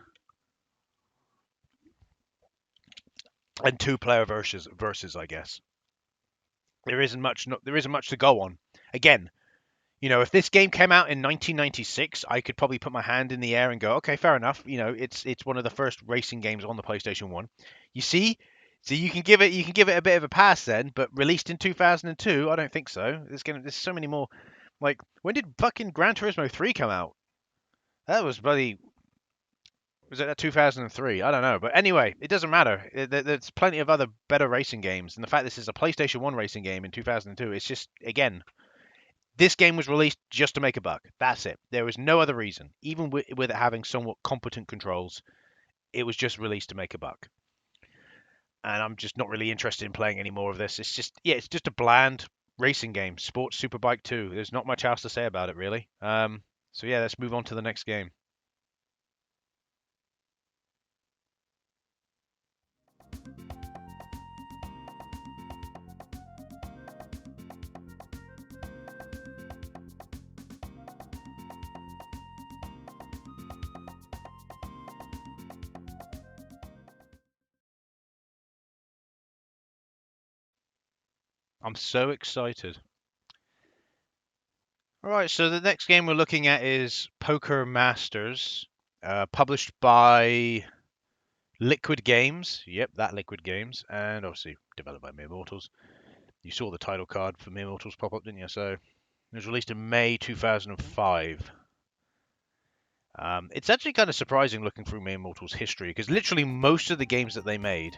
And 2-player versus, I guess. There isn't much to go on. Again, if this game came out in 1996, I could probably put my hand in the air and go, okay, fair enough. It's one of the first racing games on the PlayStation 1. You see? So you can give it a bit of a pass then, but released in 2002, I don't think so. There's so many more. Like, when did fucking Gran Turismo 3 come out? That was bloody. Was it 2003? I don't know. But anyway, it doesn't matter. There's plenty of other better racing games. And the fact this is a PlayStation 1 racing game in 2002, it's just, again, this game was released just to make a buck. That's it. There was no other reason. Even with it having somewhat competent controls, it was just released to make a buck. And I'm just not really interested in playing any more of this. It's just a bland racing game. Sports Superbike 2. There's not much else to say about it, really. So yeah, let's move on to the next game. I'm so excited. Alright, so the next game we're looking at is Poker Masters, published by Liquid Games. Yep, that Liquid Games, and obviously developed by Mere Mortals. You saw the title card for Mere Mortals pop up, didn't you? So it was released in May 2005. It's actually kind of surprising looking through Mere Mortals' history, because literally most of the games that they made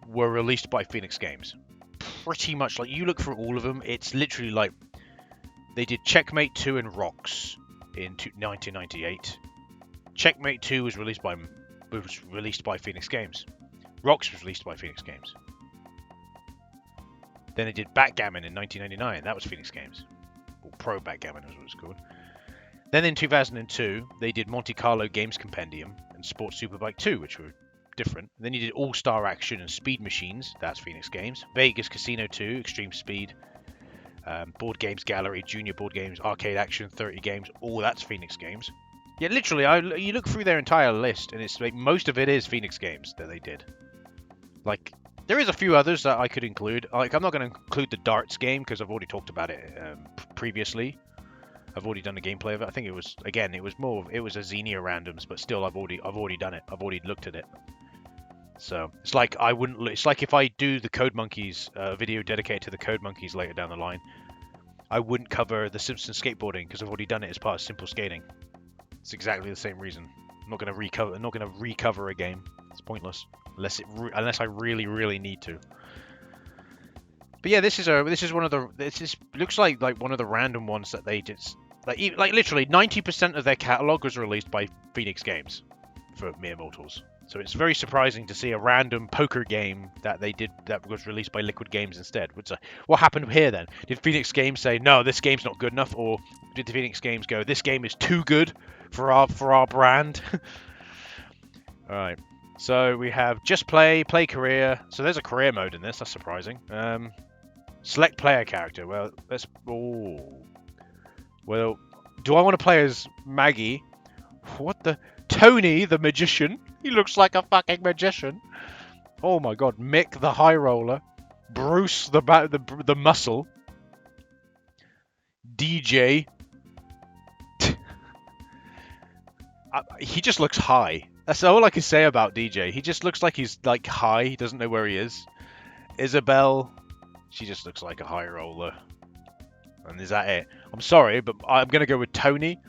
were released by Phoenix Games. Pretty much, like, you look through all of them, it's literally like they did Checkmate 2 and Rocks in 1998. Checkmate 2 was released by Phoenix Games. Rocks was released by Phoenix Games. Then they did Backgammon in 1999. That was Phoenix Games. Or Pro Backgammon is what it's called. Then in 2002, they did Monte Carlo Games Compendium and Sports Superbike 2, which were different. Then you did All-Star Action and Speed Machines. That's Phoenix Games. Vegas Casino 2, Extreme Speed. Board Games Gallery, Junior Board Games, Arcade Action, 30 Games. All that's Phoenix Games. Yeah, literally, you look through their entire list, and it's like most of it is Phoenix Games that they did. Like, there is a few others that I could include. Like, I'm not going to include the darts game because I've already talked about it previously. I've already done the gameplay of it. I think it was a Xenia randoms, but still, I've already done it. I've already looked at it. So it's like I wouldn't. It's like if I do the Code Monkeys video dedicated to the Code Monkeys later down the line, I wouldn't cover the Simpsons skateboarding because I've already done it as part of Simple Skating. It's exactly the same reason. I'm not going to recover. I'm not going to recover a game. It's pointless unless I really need to. But yeah, this is one of the. Looks like one of the random ones that they just like literally 90% of their catalog was released by Phoenix Games for Mere Mortals. So it's very surprising to see a random poker game that was released by Liquid Games instead. What happened here then? Did Phoenix Games say no, this game's not good enough, or did the Phoenix Games go, this game is too good for our brand? All right. So we have just play career. So there's a career mode in this. That's surprising. Select player character. Well, let's. Oh. Well, do I want to play as Maggie? What the? Tony the magician. He looks like a fucking magician. Oh my god. Mick the high roller. Bruce the muscle. DJ. He just looks high. That's all I can say about DJ. He just looks like he's like high. He doesn't know where he is. Isabel. She just looks like a high roller. And is that it? I'm sorry, but I'm going to go with Tony.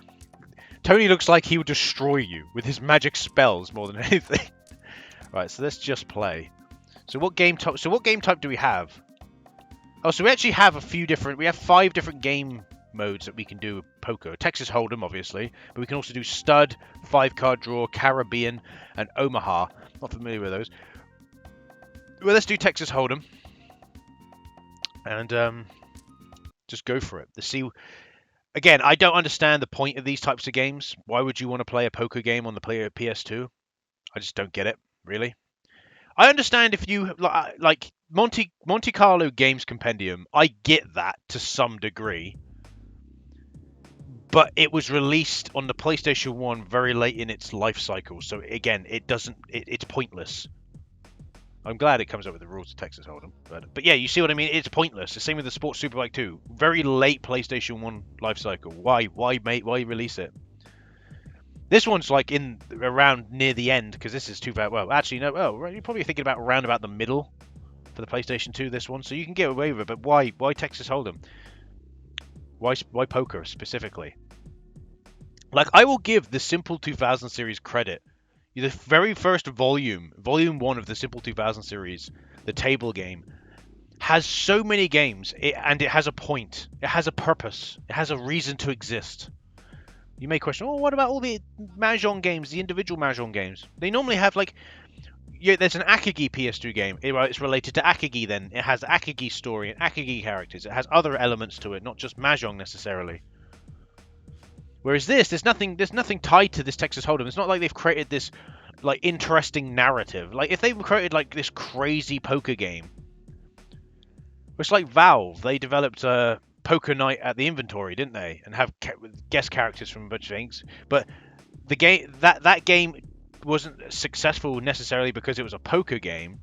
Tony looks like he would destroy you with his magic spells more than anything. Right, so let's just play. So what game type do we have? Oh, so we actually have we have 5 different game modes that we can do with poker. Texas Hold'em, obviously, but we can also do Stud, 5-card draw, Caribbean, and Omaha. Not familiar with those. Well, let's do Texas Hold'em. And just go for it. Again, I don't understand the point of these types of games. Why would you want to play a poker game on the PS2? I just don't get it, really. I understand if you like Monte Carlo Games Compendium. I get that to some degree, but it was released on the PlayStation 1 very late in its life cycle. So again, it's pointless. I'm glad it comes up with the rules of Texas Hold'em, but yeah, you see what I mean. It's pointless. The same with the Sports Superbike 2. Very late PlayStation 1 life cycle. Why release it? This one's like around near the end because this is too bad. Well, actually no. Oh, you're probably thinking about around about the middle for the PlayStation 2. This one, so you can get away with it. But why Texas Hold'em? Why poker specifically? Like I will give the Simple 2000 series credit. The very first volume 1 of the Simple 2000 series, the table game, has so many games, and it has a point. It has a purpose. It has a reason to exist. You may question, oh, what about all the Mahjong games, the individual Mahjong games? They normally have, like, yeah, there's an Akagi PS2 game. It's related to Akagi then. It has Akagi story and Akagi characters. It has other elements to it, not just Mahjong necessarily. Whereas there's nothing tied to this Texas Hold'em. It's not like they've created this like interesting narrative. Like if they created like this crazy poker game, it's like Valve. They developed a Poker Night at the Inventory, didn't they? And have guest characters from a bunch of things. But the game that game wasn't successful necessarily because it was a poker game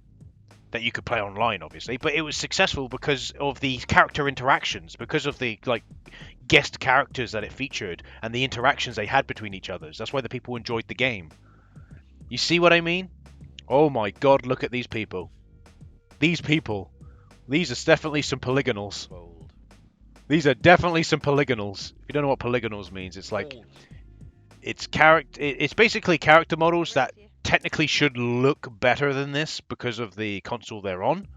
that you could play online, obviously. But it was successful because of the character interactions, because of the like guest characters that it featured and the interactions they had between each others. That's why the people enjoyed the game. You see what I mean? Oh my god, look at these people. These people. These are definitely some polygonals. These are definitely some polygonals. If you don't know what polygonals means, it's like it's basically character models that technically should look better than this because of the console they're on.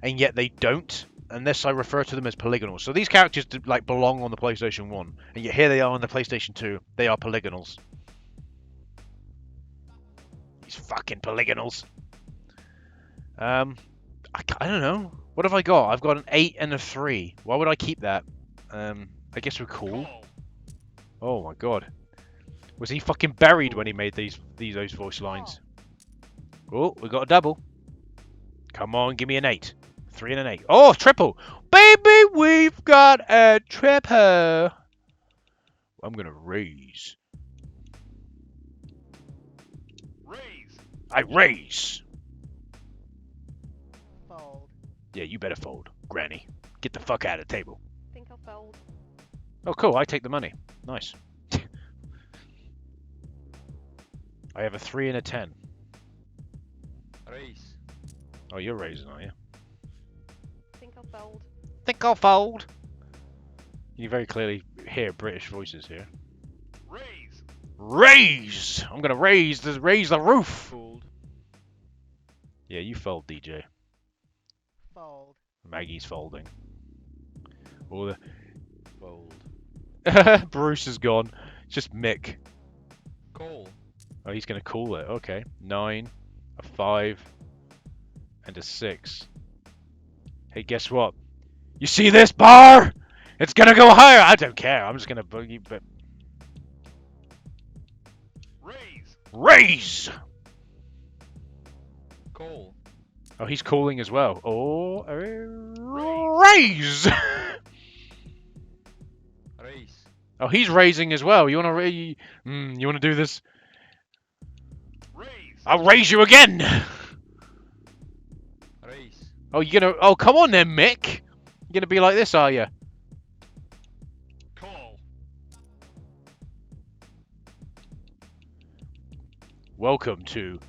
And yet they don't. Unless I refer to them as polygonals. So these characters like belong on the PlayStation 1, and yet here they are on the PlayStation 2. They are polygonals. These fucking polygonals. I don't know. What have I got? I've got an 8 and a 3. Why would I keep that? I guess we're cool. Oh my god. Was he fucking buried when he made those voice lines? Oh, we got a double. Come on, give me an 8. 3 and an 8. Oh, triple! Baby, we've got a triple! I'm gonna raise. I raise! Fold. Yeah, you better fold, Granny. Get the fuck out of the table. Think I'll fold. Oh, cool, I take the money. Nice. I have a 3 and a 10. Oh, you're raising, are you? Think I'll fold. Think I'll fold. You very clearly hear British voices here. Raise. Raise! I'm gonna raise the roof. Fold. Yeah, you fold, DJ. Fold. Maggie's folding. All Fold. the Bruce is gone. It's just Mick. Call. Oh, he's gonna call it. Okay, 9, a 5, and a 6. Hey, guess what? You see this bar? It's gonna go higher. I don't care. I'm just gonna boogie, but Raise. raise. Call. Oh, he's calling as well. Oh, raise. Raise. Oh, he's raising as well. You wanna you wanna do this? Raise. I'll raise you again. Raise. Oh, you're gonna? Oh, come on then, Mick. You're gonna be like this, are you? Call. Welcome to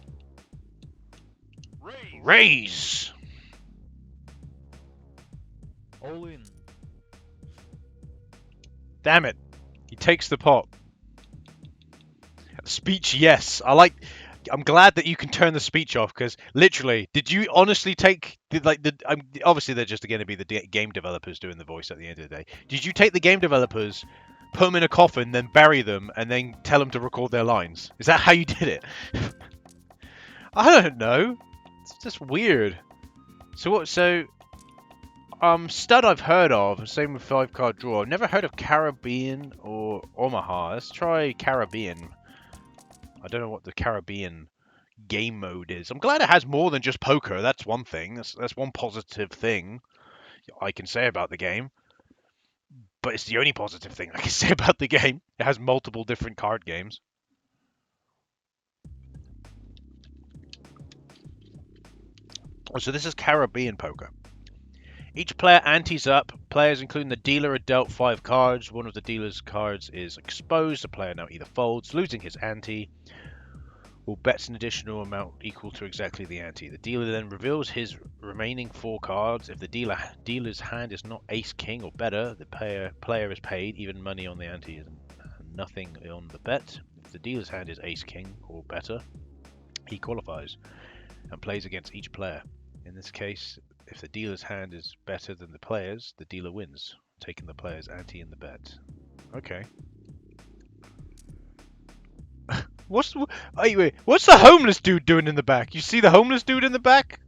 Raise. raise. All in. Damn it. He takes the pot. Speech, yes. I'm glad that you can turn the speech off, because literally, did you honestly take obviously they're just going to be the game developers doing the voice at the end of the day. Did you take the game developers, put them in a coffin, then bury them, and then tell them to record their lines? Is that how you did it? I don't know. It's just weird. So what? So stud I've heard of. Same with 5-card draw. I've never heard of Caribbean or Omaha. Let's try Caribbean. I don't know what the Caribbean game mode is. I'm glad it has more than just poker. That's one thing. That's one positive thing I can say about the game. But it's the only positive thing I can say about the game. It has multiple different card games. Oh, so this is Caribbean poker. Each player antes up. Players, including the dealer, are dealt 5 cards. One of the dealer's cards is exposed. The player now either folds, losing his ante, or bets an additional amount equal to exactly the ante. The dealer then reveals his remaining 4 cards. If the dealer's hand is not ace, king, or better, the player is paid even money on the ante and nothing on the bet. If the dealer's hand is ace, king, or better, he qualifies and plays against each player. In this case, if the dealer's hand is better than the player's, the dealer wins, taking the player's ante in the bet. Okay. What's the homeless dude doing in the back? You see the homeless dude in the back?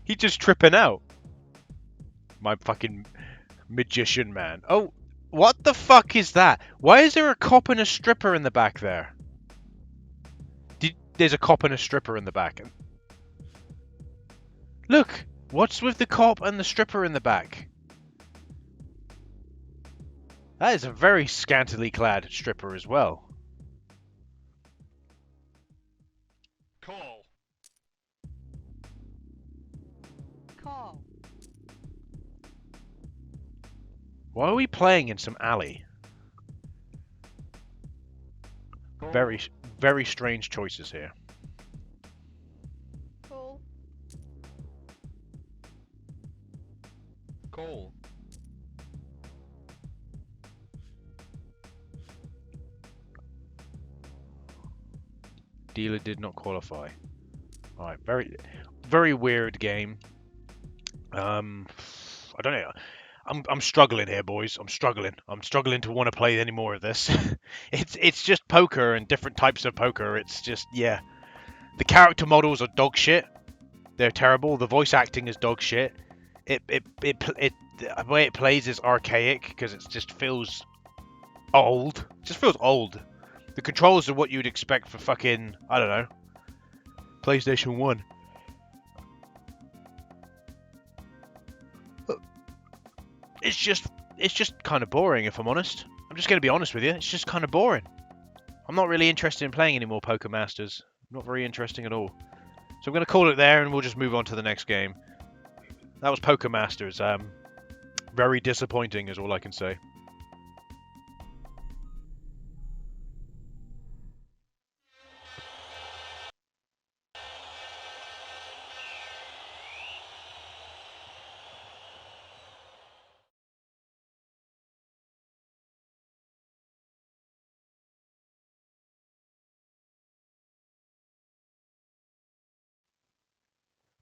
He's just tripping out. My fucking magician man. Oh, what the fuck is that? Why is there a cop and a stripper in the back there? There's a cop and a stripper in the back. Look, what's with the cop and the stripper in the back? That is a very scantily clad stripper as well. Call. Call. Why are we playing in some alley? Call. Very strange choices here. Call. Call. Dealer did not qualify. Alright, very weird game. I don't know. I'm struggling here, boys. I'm struggling. I'm struggling to want to play any more of this. It's just poker and different types of poker. It's just, yeah. The character models are dog shit. They're terrible. The voice acting is dog shit. The way it plays is archaic because it just feels old. It just feels old. The controls are what you'd expect for fucking, I don't know, PlayStation 1. It's just kind of boring, if I'm honest. I'm just going to be honest with you. It's just kind of boring. I'm not really interested in playing any more Poker Masters. Not very interesting at all. So I'm going to call it there, and we'll just move on to the next game. That was Poker Masters. Very disappointing is all I can say.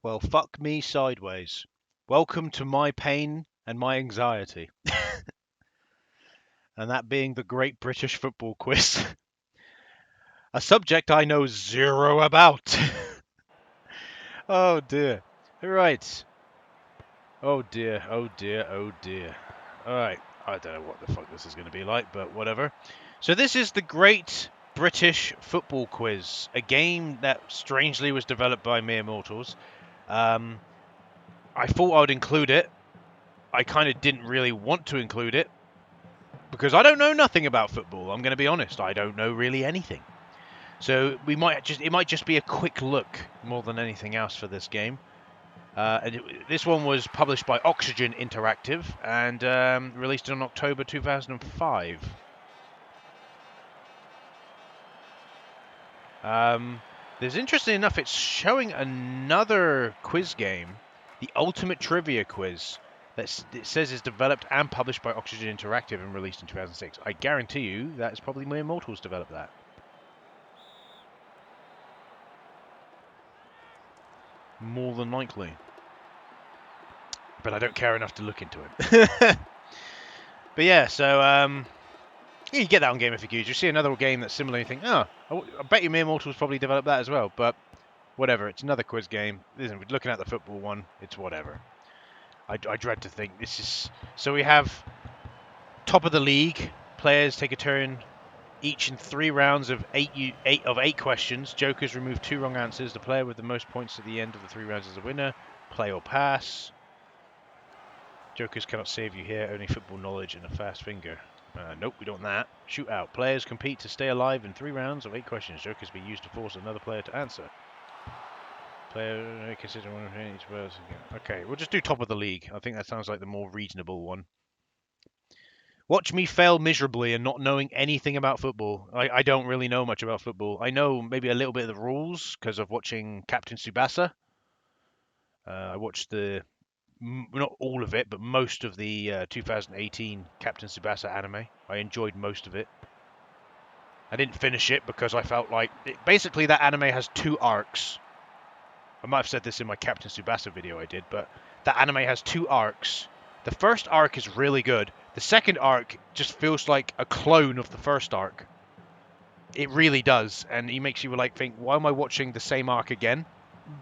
Well, fuck me sideways. Welcome to my pain and my anxiety. And that being the Great British Football Quiz. A subject I know zero about. Oh dear. Right. Oh dear, oh dear, oh dear. Alright, I don't know what the fuck this is going to be like, but whatever. So this is the Great British Football Quiz, a game that strangely was developed by mere mortals. I thought I would include it. I kind of didn't really want to include it, because I don't know nothing about football. I'm going to be honest, I don't know really anything. So it might just be a quick look more than anything else for this game. This one was published by Oxygen Interactive and released in October 2005. There's interesting enough, it's showing another quiz game, the Ultimate Trivia Quiz, that it says is developed and published by Oxygen Interactive and released in 2006. I guarantee you that is probably Mere Mortals developed that. More than likely. But I don't care enough to look into it. But yeah, so yeah, you get that on Game of Figures. You see another game that's similar, you think, oh, I bet you Mere Mortals probably developed that as well. But whatever, it's another quiz game. Listen, we're looking at the football one, it's whatever. I dread to think this is... So we have top of the league. Players take a turn each in 3 rounds of eight questions. Jokers remove 2 wrong answers. The player with the most points at the end of the 3 rounds is the winner. Play or pass. Jokers cannot save you here, only football knowledge and a fast finger. Nope, we don't want that. Shootout. Players compete to stay alive in 3 rounds of 8 questions. Jokers be used to force another player to answer. Player consider one of each person. Okay, we'll just do top of the league. I think that sounds like the more reasonable one. Watch me fail miserably and not knowing anything about football. I don't really know much about football. I know maybe a little bit of the rules because of watching Captain Tsubasa. I watched not all of it, but most of the 2018 Captain Tsubasa anime. I enjoyed most of it. I didn't finish it because I felt like... basically, that anime has 2 arcs. I might have said this in my Captain Tsubasa video I did, but that anime has 2 arcs. The first arc is really good. The second arc just feels like a clone of the first arc. It really does, and it makes you like think, why am I watching the same arc again?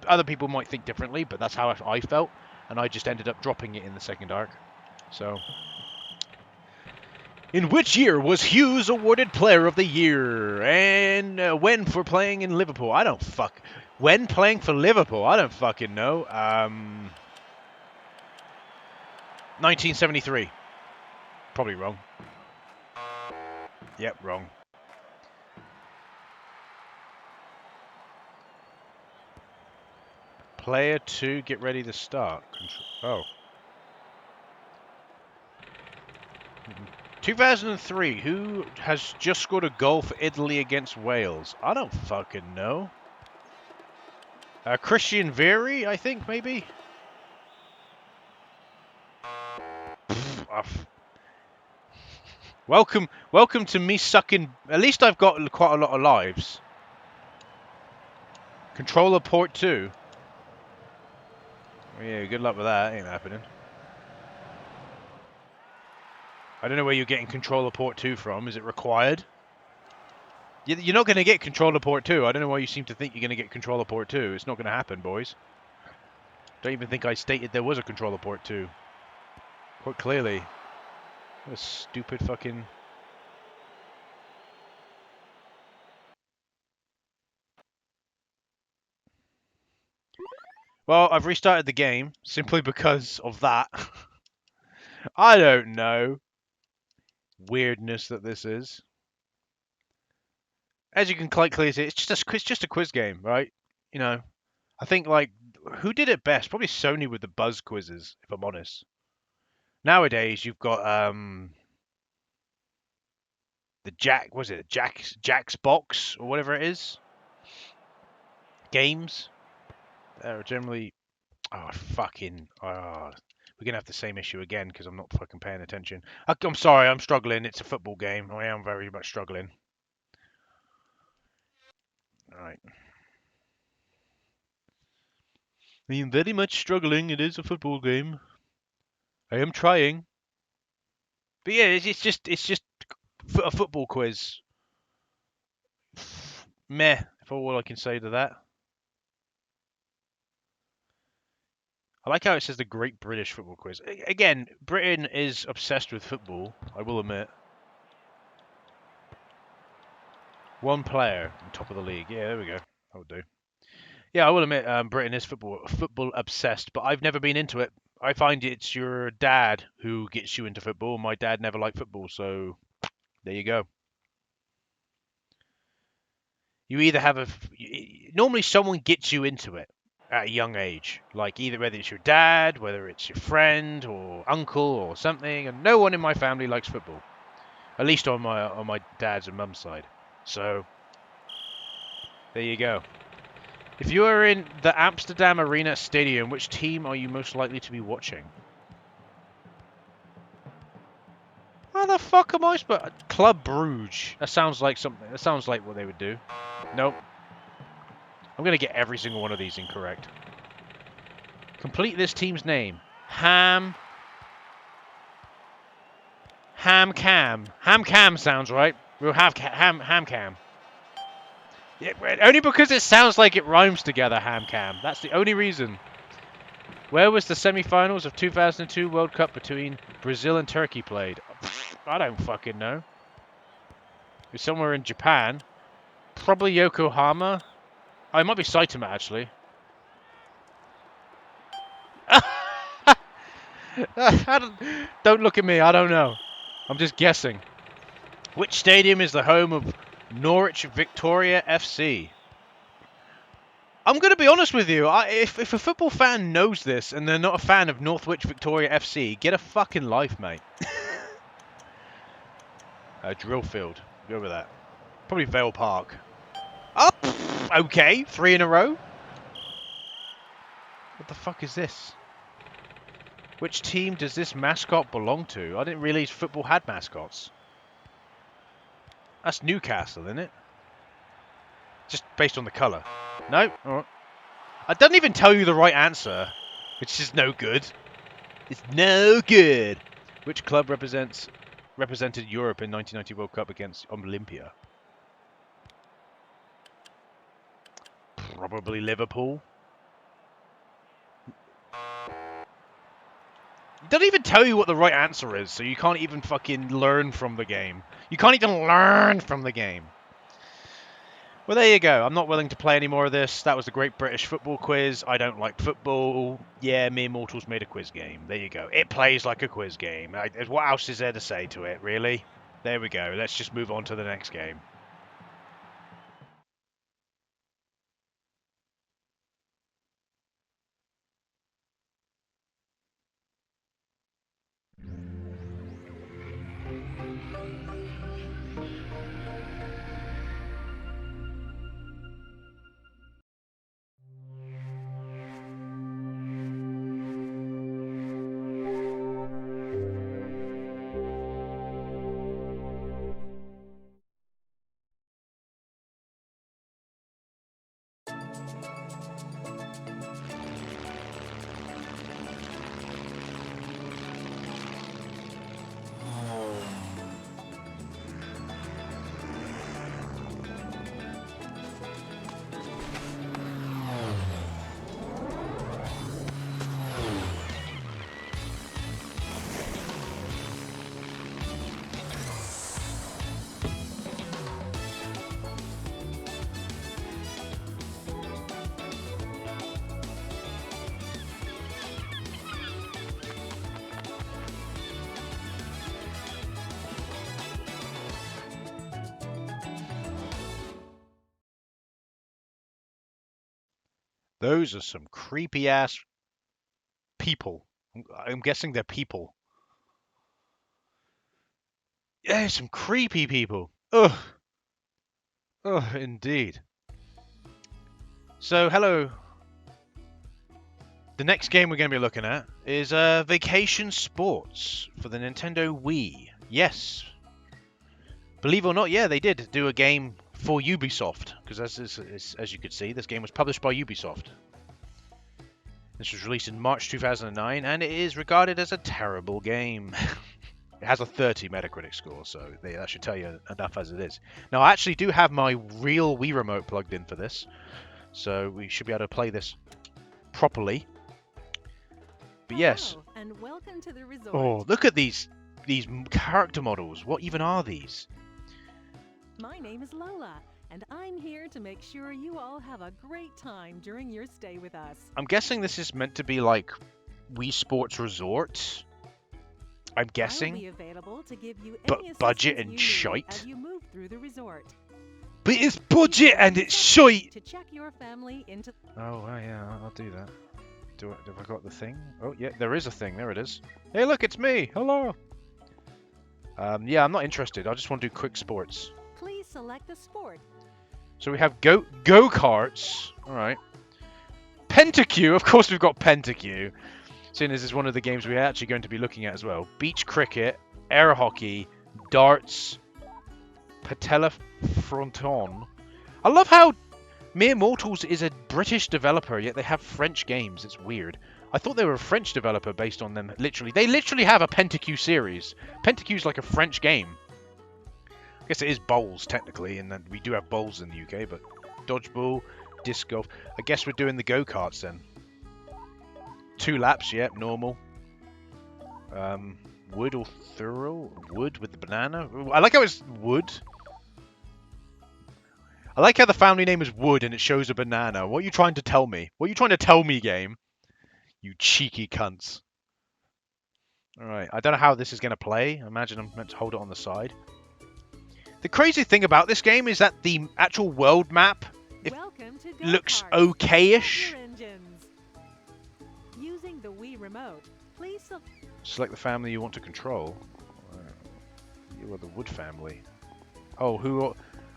Other people might think differently, but that's how I felt. And I just ended up dropping it in the second arc. So, in which year was Hughes awarded Player of the Year? And when for playing in Liverpool? I don't fuck. When playing for Liverpool? I don't fucking know. 1973. Probably wrong. Yep, wrong. Player 2, get ready to start. Oh. 2003, who has just scored a goal for Italy against Wales? I don't fucking know. Christian Vieri, I think, maybe? Welcome to me sucking... At least I've got quite a lot of lives. Controller port 2. Yeah, good luck with that. Ain't happening. I don't know where you're getting controller port 2 from. Is it required? You're not going to get controller port 2. I don't know why you seem to think you're going to get controller port 2. It's not going to happen, boys. Don't even think I stated there was a controller port 2. Quite clearly. What a stupid fucking... Well, I've restarted the game simply because of that. I don't know. Weirdness that this is. As you can quite clearly see, it's just a quiz game, right? You know, I think like who did it best? Probably Sony with the Buzz quizzes, if I'm honest. Nowadays you've got the Jack's Box or whatever it is. Games that are generally we're gonna have the same issue again because I'm not fucking paying attention. I'm sorry, I'm struggling. It's a football game. I am very much struggling. All right. I am very much struggling. It is a football game. I am trying. But yeah, it's just a football quiz. Meh, for all I can say to that. I like how it says the Great British Football Quiz. Again, Britain is obsessed with football, I will admit. One player on top of the league. Yeah, there we go. That would do. Yeah, I will admit, Britain is football obsessed, but I've never been into it. I find it's your dad who gets you into football. My dad never liked football, so there you go. You either have normally someone gets you into it at a young age, like either whether it's your dad, whether it's your friend or uncle or something, and no one in my family likes football, at least on my dad's and mum's side. So there you go. If you are in the Amsterdam Arena Stadium, which team are you most likely to be watching? How the fuck am I supposed? Club Brugge. That sounds like something. That sounds like what they would do. Nope. I'm gonna get every single one of these incorrect. Complete this team's name. Ham Cam. Ham Cam sounds right. We'll have Ham Cam. Yeah, only because it sounds like it rhymes together, Ham Cam. That's the only reason. Where was the semi-finals of 2002 World Cup between Brazil and Turkey played? I don't fucking know. It's somewhere in Japan. Probably Yokohama. Oh, it might be Saitama, actually. Don't look at me, I don't know. I'm just guessing. Which stadium is the home of Norwich Victoria FC? I'm going to be honest with you. If a football fan knows this and they're not a fan of Norwich Victoria FC, get a fucking life, mate. Drillfield. Go with that. Probably Vale Park. Up. Okay, 3 in a row. What the fuck is this? Which team does this mascot belong to? I didn't realize football had mascots. That's Newcastle, isn't it? Just based on the colour. No? Alright. I don't even tell you the right answer, which is no good. It's no good. Which club represented Europe in 1990 World Cup against Olympia? Probably Liverpool. It doesn't even tell you what the right answer is, so you can't even fucking learn from the game. You can't even learn from the game. Well, there you go. I'm not willing to play any more of this. That was the Great British Football Quiz. I don't like football. Yeah, mere mortals made a quiz game. There you go. It plays like a quiz game. What else is there to say to it, really? There we go. Let's just move on to the next game. Those are some creepy ass people. I'm guessing they're people. Yeah, some creepy people. Ugh. Ugh, indeed. So, hello. The next game we're going to be looking at is Vacation Sports for the Nintendo Wii. Yes. Believe it or not, yeah, they did do a game for Ubisoft. Because as you could see, this game was published by Ubisoft. This was released in March 2009, and it is regarded as a terrible game. It has a 30 Metacritic score, so that should tell you enough as it is. Now, I actually do have my real Wii Remote plugged in for this, so we should be able to play this properly. But yes. Hello, and welcome to the resort. Oh, look at these character models. What even are these? My name is Lola, and I'm here to make sure you all have a great time during your stay with us. I'm guessing this is meant to be like Wii Sports Resort. I'm I'll guessing. be available to give you But any budget assistance and you need shite. as you move through the resort. But it's budget and it's shite. To check your family into. Oh, well, yeah, I'll do that. Have I got the thing? Oh, yeah, there is a thing. There it is. Hey, look, it's me. Hello. Yeah, I'm not interested. I just want to do quick sports. Please select the sport. So we have go-karts. All right. Pentaque. Of course, we've got Pentaque. Seeing as it's one of the games we're actually going to be looking at as well. Beach cricket, air hockey, darts, patella fronton. I love how Mere Mortals is a British developer, yet they have French games. It's weird. I thought they were a French developer based on them. They literally have a Pentaque series. Pentaque's like a French game. I guess it is bowls, technically, and then we do have bowls in the UK, but dodgeball, disc golf. I guess we're doing the go-karts then. 2 laps, yep, normal. Wood or thorough? Wood with the banana? I like how it's wood. I like how the family name is Wood and it shows a banana. What are you trying to tell me? What are you trying to tell me, game? You cheeky cunts. Alright, I don't know how this is going to play. I imagine I'm meant to hold it on the side. The crazy thing about this game is that the actual world map Welcome to looks go-karts. okay-ish. Start your engines. Using the Wii remote, please Select the family you want to control. You are the Wood family. Oh, who...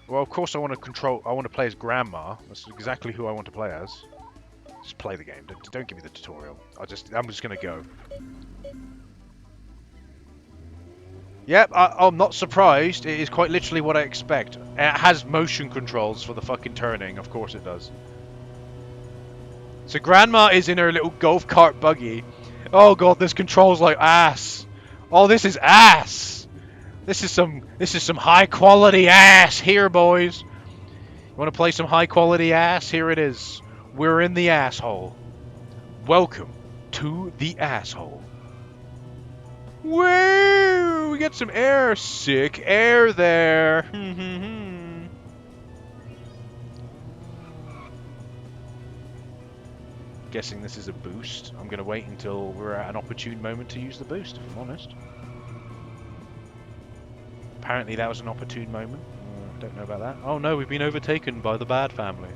Well, of course I want to play as Grandma. That's exactly who I want to play as. Just play the game. Don't give me the tutorial. I'm just going to go. Yep, I'm not surprised. It is quite literally what I expect. It has motion controls for the fucking turning. Of course it does. So Grandma is in her little golf cart buggy. Oh god, this controls like ass. Oh, this is ass. This is some high quality ass here, boys. You want to play some high quality ass? Here it is. We're in the asshole. Welcome to the asshole. Woo! We get some air. Sick air there. Guessing this is a boost. I'm going to wait until we're at an opportune moment to use the boost, if I'm honest. Apparently that was an opportune moment. Don't know about that. Oh no, we've been overtaken by the bad family.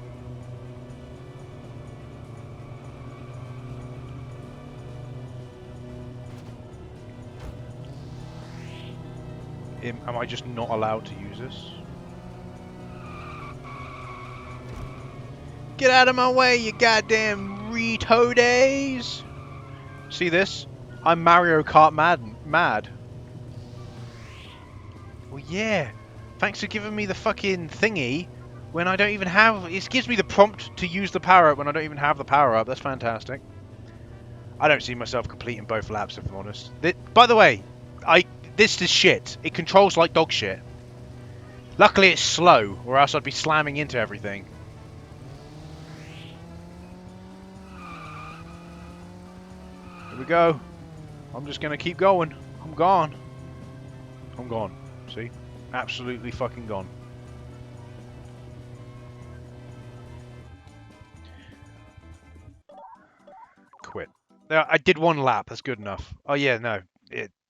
Am I just not allowed to use this? Get out of my way, you goddamn retardays! See this? I'm Mario Kart mad. Well, yeah. Thanks for giving me the fucking thingy when I don't even have... It gives me the prompt to use the power-up when I don't even have the power-up. That's fantastic. I don't see myself completing both laps, if I'm honest. By the way, this is shit. It controls like dog shit. Luckily, it's slow, or else I'd be slamming into everything. Here we go. I'm just going to keep going. I'm gone. I'm gone. See? Absolutely fucking gone. Quit. I did 1 lap. That's good enough. Oh yeah, no.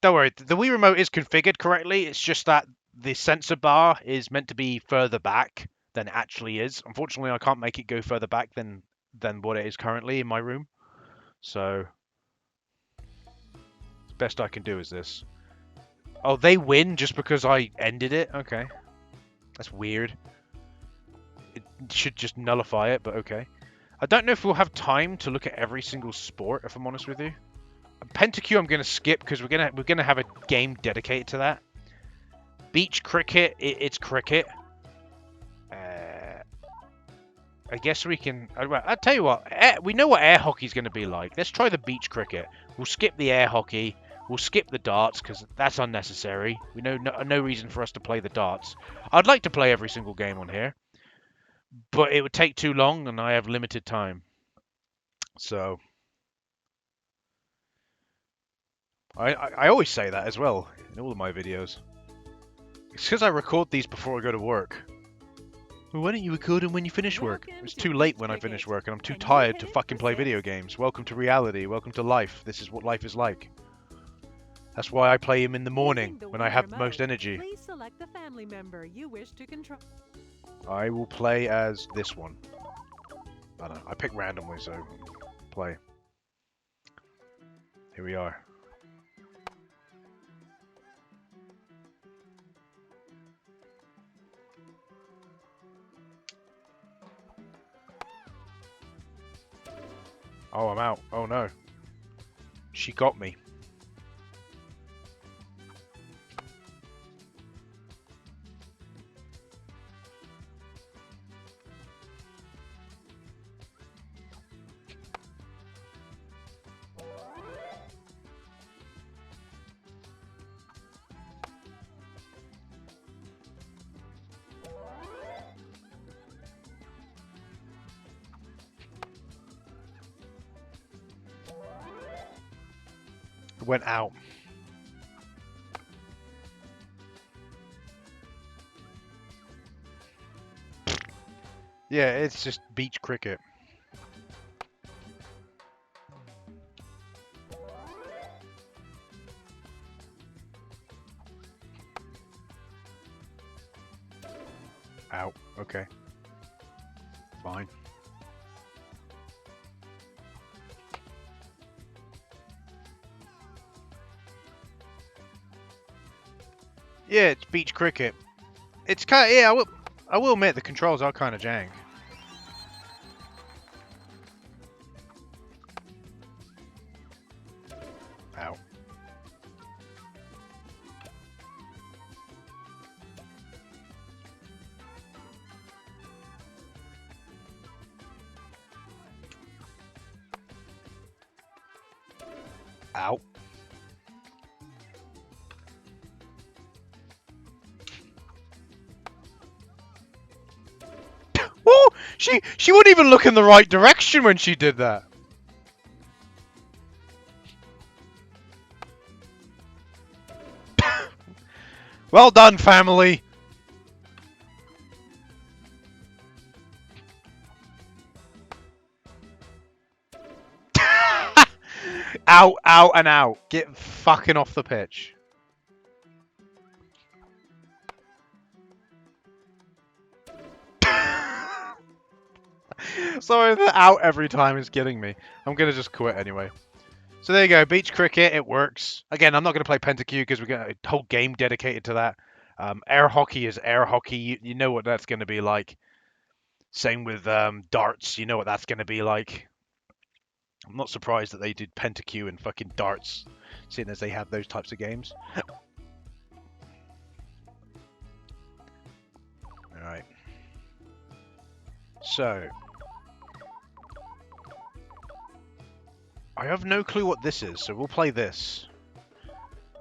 Don't worry. The Wii Remote is configured correctly. It's just that the sensor bar is meant to be further back than it actually is. Unfortunately, I can't make it go further back than what it is currently in my room. So, the best I can do is this. Oh, they win just because I ended it? Okay. That's weird. It should just nullify it, but okay. I don't know if we'll have time to look at every single sport, if I'm honest with you. Pentaque I'm going to skip because we're gonna have a game dedicated to that. Beach cricket, it's cricket. I guess we can... I'll tell you what, we know what air hockey's going to be like. Let's try the beach cricket. We'll skip the air hockey. We'll skip the darts, because that's unnecessary. We know no reason for us to play the darts. I'd like to play every single game on here, but it would take too long, and I have limited time. So... I always say that as well, in all of my videos. It's because I record these before I go to work. Well, why don't you record them when you finish work? It's too late when I finish work, and I'm too tired to fucking play video games. Welcome to reality. Welcome to life. This is what life is like. That's why I play him in the morning, when I have the most energy. Please select the family member you wish to control. I will play as this one. I don't know. I pick randomly, so play. Here we are. Oh, I'm out. Oh no. She got me. Went out. Yeah, it's just beach cricket. Out. Okay. Fine. Yeah, it's beach cricket. It's kind of, yeah, I will admit the controls are kind of jank. Ow. Ow. Oh, she wouldn't even look in the right direction when she did that. Well done, family. Out, out, and out. Get fucking off the pitch. Sorry, the out every time is getting me. I'm gonna just quit anyway. So there you go, beach cricket, it works. Again, I'm not gonna play Petanque because we've got a whole game dedicated to that. Air hockey is air hockey. You know what that's gonna be like. Same with darts. You know what that's gonna be like. I'm not surprised that they did Petanque and fucking darts, seeing as they have those types of games. Alright. So. I have no clue what this is, so we'll play this.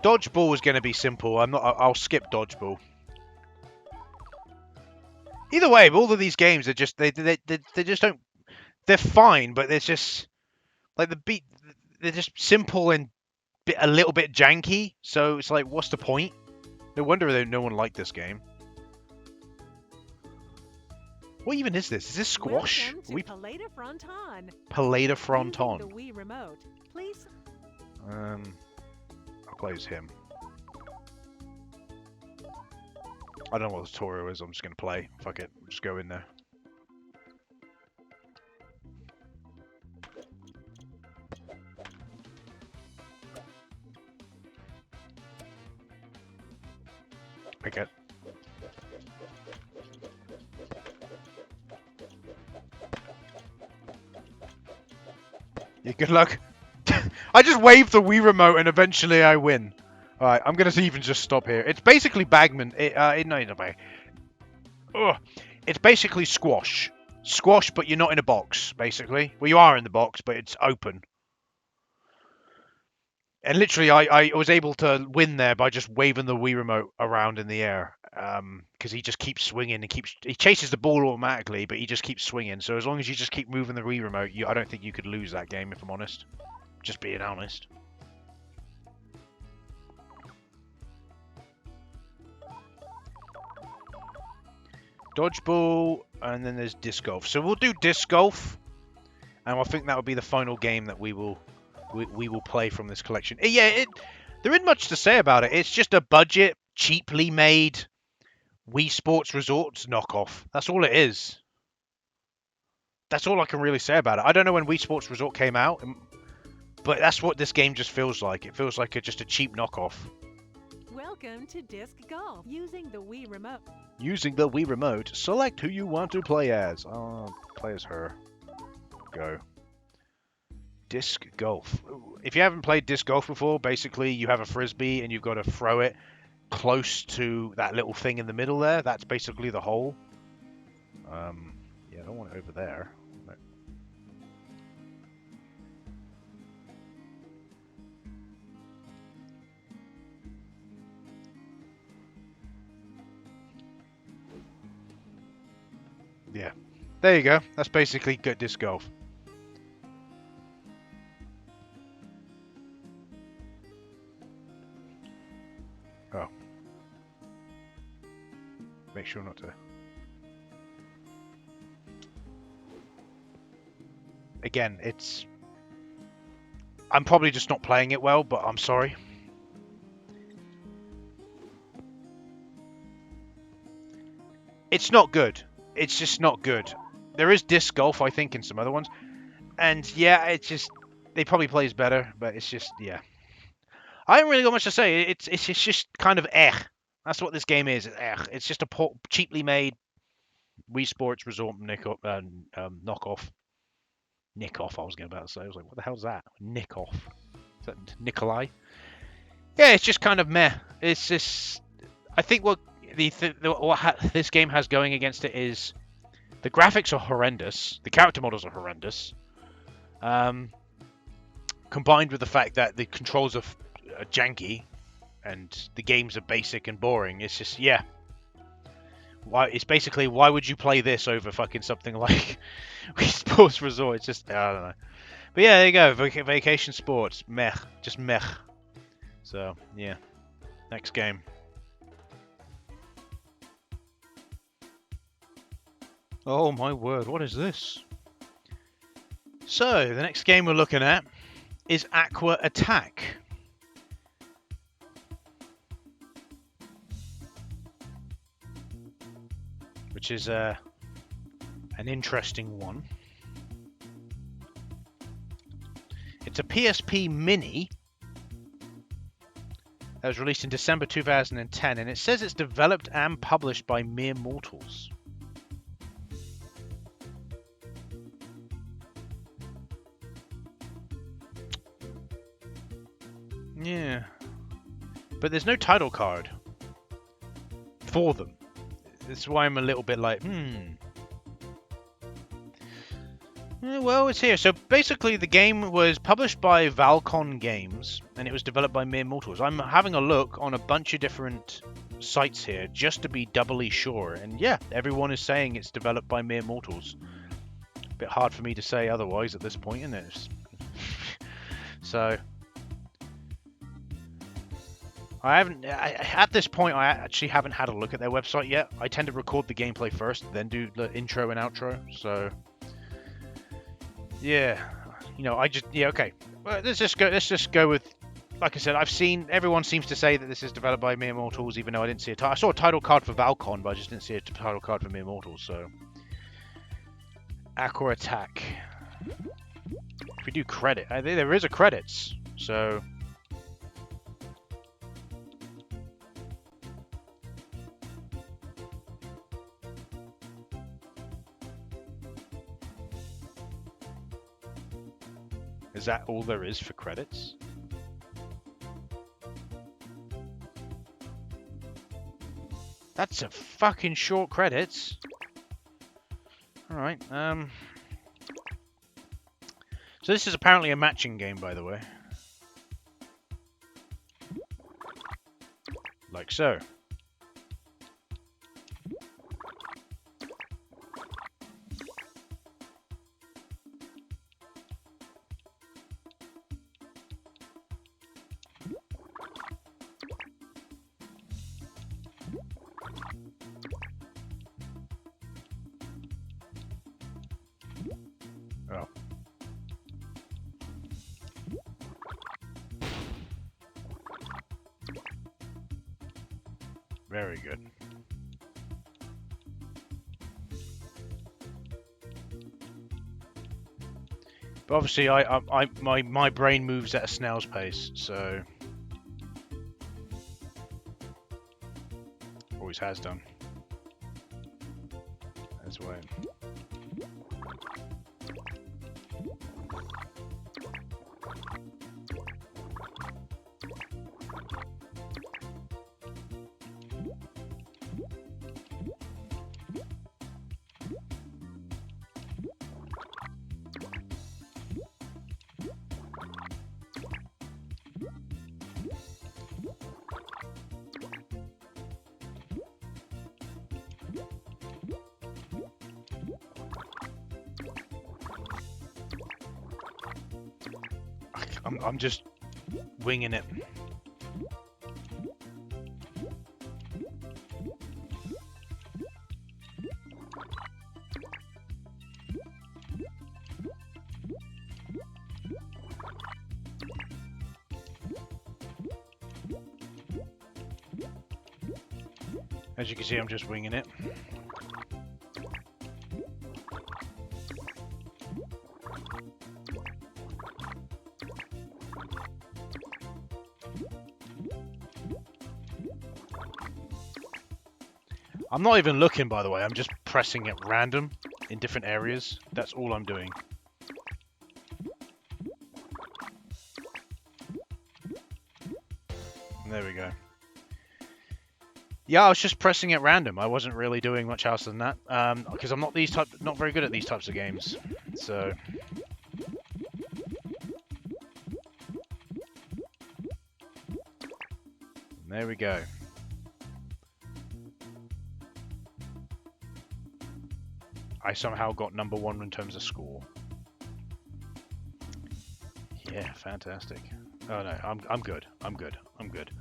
Dodgeball is going to be simple. I'll skip dodgeball. Either way, all of these games are just they just don't. They're fine, but it's just like they're just simple and a little bit janky. So it's like, what's the point? No wonder no one liked this game. What even is this? Is this squash? Paleta Fronton. Paleta Fronton. The Wii remote. Please. I'll play as him. I don't know what the tutorial is. I'm just gonna play. Fuck it. Just go in there. Okay. Yeah, good luck. I just wave the Wii remote and eventually I win. Alright, I'm gonna even just stop here. It's basically Bagman. No, not Bag. Ugh. It's basically squash. squash, but you're not in a box, basically. Well, you are in the box, but it's open. And literally, I was able to win there by just waving the Wii remote around in the air. Because he just keeps swinging and he chases the ball automatically, but he just keeps swinging. So as long as you just keep moving the Wii remote, I don't think you could lose that game, if I'm honest. Just being honest. Dodgeball, and then there's disc golf. So we'll do disc golf, and I think that will be the final game that we will play from this collection. Yeah, there isn't much to say about it. It's just a budget, cheaply made Wii Sports Resorts knockoff. That's all it is. That's all I can really say about it. I don't know when Wii Sports Resort came out, but that's what this game just feels like. It feels like just a cheap knockoff. Welcome to Disc Golf using the Wii Remote. Using the Wii Remote, select who you want to play as. Play as her. Go. Disc golf. If you haven't played disc golf before, basically you have a frisbee and you've got to throw it close to that little thing in the middle there. That's basically the hole. Yeah, I don't want it over there. No. Yeah, there you go. That's basically good disc golf. Oh. Make sure not to. Again, I'm probably just not playing it well, but I'm sorry. It's not good. It's just not good. There is disc golf, I think, in some other ones. And yeah, it's just, they probably plays better, but it's just, yeah. I haven't really got much to say. It's just kind of That's what this game is. It's just a cheaply made Wii Sports Resort knockoff. Nick-off, I was about to say. I was like, what the hell's that? Nick-off. Is that Nikolai? Yeah, it's just kind of meh. It's just... I think what this game has going against it is the graphics are horrendous. The character models are horrendous. Combined with the fact that the controls are janky and the games are basic and boring. It's just, yeah. It's basically, why would you play this over fucking something like Wii Sports Resort? It's just, I don't know. But yeah, there you go. Vacation Sports. Meh. Just meh. So, yeah. Next game. Oh my word, what is this? So, the next game we're looking at is Aquattack. Which is an interesting one. It's a PSP Mini that was released in December 2010, and it says it's developed and published by Mere Mortals. Yeah. But there's no title card for them. That's why I'm a little bit like, well, it's here. So basically the game was published by Valcon Games and it was developed by Mere Mortals. I'm having a look on a bunch of different sites here just to be doubly sure. And yeah, everyone is saying it's developed by Mere Mortals. A bit hard for me to say otherwise at this point, isn't it? So... at this point, I actually haven't had a look at their website yet. I tend to record the gameplay first, then do the intro and outro. So, yeah, okay. Well, let's just go with, like I said, everyone seems to say that this is developed by Mere Mortals, even though I didn't see I saw a title card for Valcon, but I just didn't see a title card for Mere Mortals. So, Aquattack. If we do credit, there is a credits. So. Is that all there is for credits? That's a fucking short credits. Alright, so this is apparently a matching game, by the way. Like so. Oh. Very good. But obviously, my brain moves at a snail's pace, so always has done. That's why. I'm just winging it. As you can see, I'm just winging it. I'm not even looking, by the way. I'm just pressing at random in different areas. That's all I'm doing. There we go. Yeah, I was just pressing at random. I wasn't really doing much else than that, because I'm not very good at these types of games. So there we go. I somehow got number 1 in terms of score. Yeah, fantastic. Oh no, I'm good. I'm good. I'm good.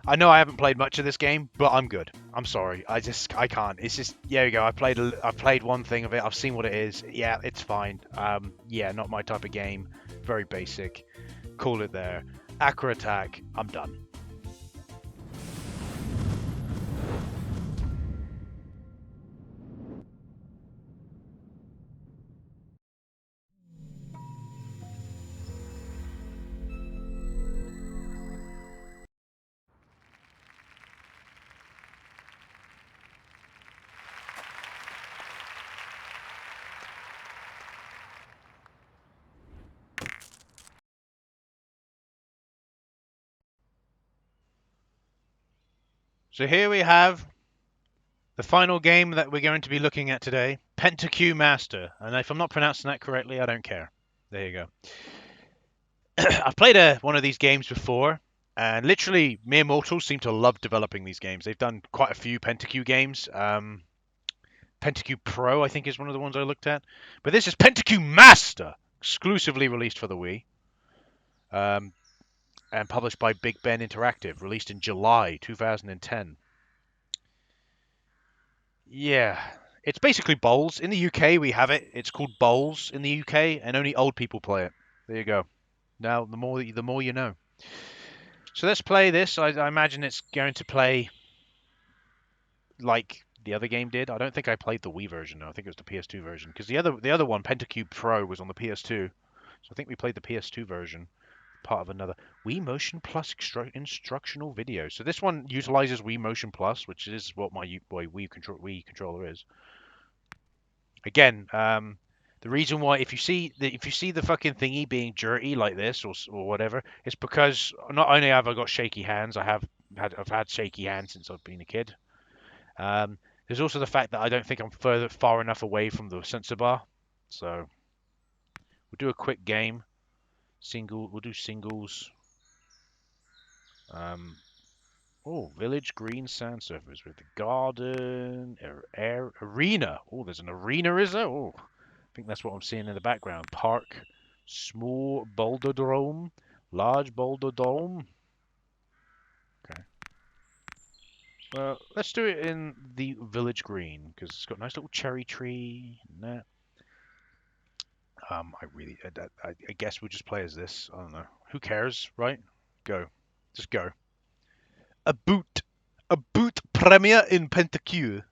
I know I haven't played much of this game, but I'm good. I'm sorry. I can't. It's just, there you go. I played one thing of it. I've seen what it is. Yeah, it's fine. Yeah, not my type of game. Very basic. Call it there. Aquattack. I'm done. So here we have the final game that we're going to be looking at today, Petanque Master. And if I'm not pronouncing that correctly, I don't care. There you go. I've played one of these games before, and literally mere mortals seem to love developing these games. They've done quite a few Petanque games. Petanque Pro, I think, is one of the ones I looked at. But this is Petanque Master, exclusively released for the Wii. And published by Big Ben Interactive, released in July 2010. Yeah, it's basically bowls. In the UK, we have it. It's called bowls in the UK, and only old people play it. There you go. Now, the more you know. So let's play this. I imagine it's going to play like the other game did. I don't think I played the Wii version, though. I think it was the PS2 version, because the other one, Petanque Pro, was on the PS2. So I think we played the PS2 version, part of another Wii Motion Plus instructional video. So this one utilizes Wii Motion Plus, which is what my Wii controller is. Again, the reason why, if you see the fucking thingy being dirty like this or whatever, it's because not only have I got shaky hands, I've had shaky hands since I've been a kid. There's also the fact that I don't think I'm far enough away from the sensor bar. So we'll do a quick game. We'll do singles. Oh, village green sand surface with the garden, arena. Oh, there's an arena, is there? Oh, I think that's what I'm seeing in the background. Park, small boulder dome, large boulder dome. Okay. Well, let's do it in the village green because it's got a nice little cherry tree and that. I guess we'll just play as this. I don't know. Who cares, right? Go. Just go. A boot premier in Pentaque.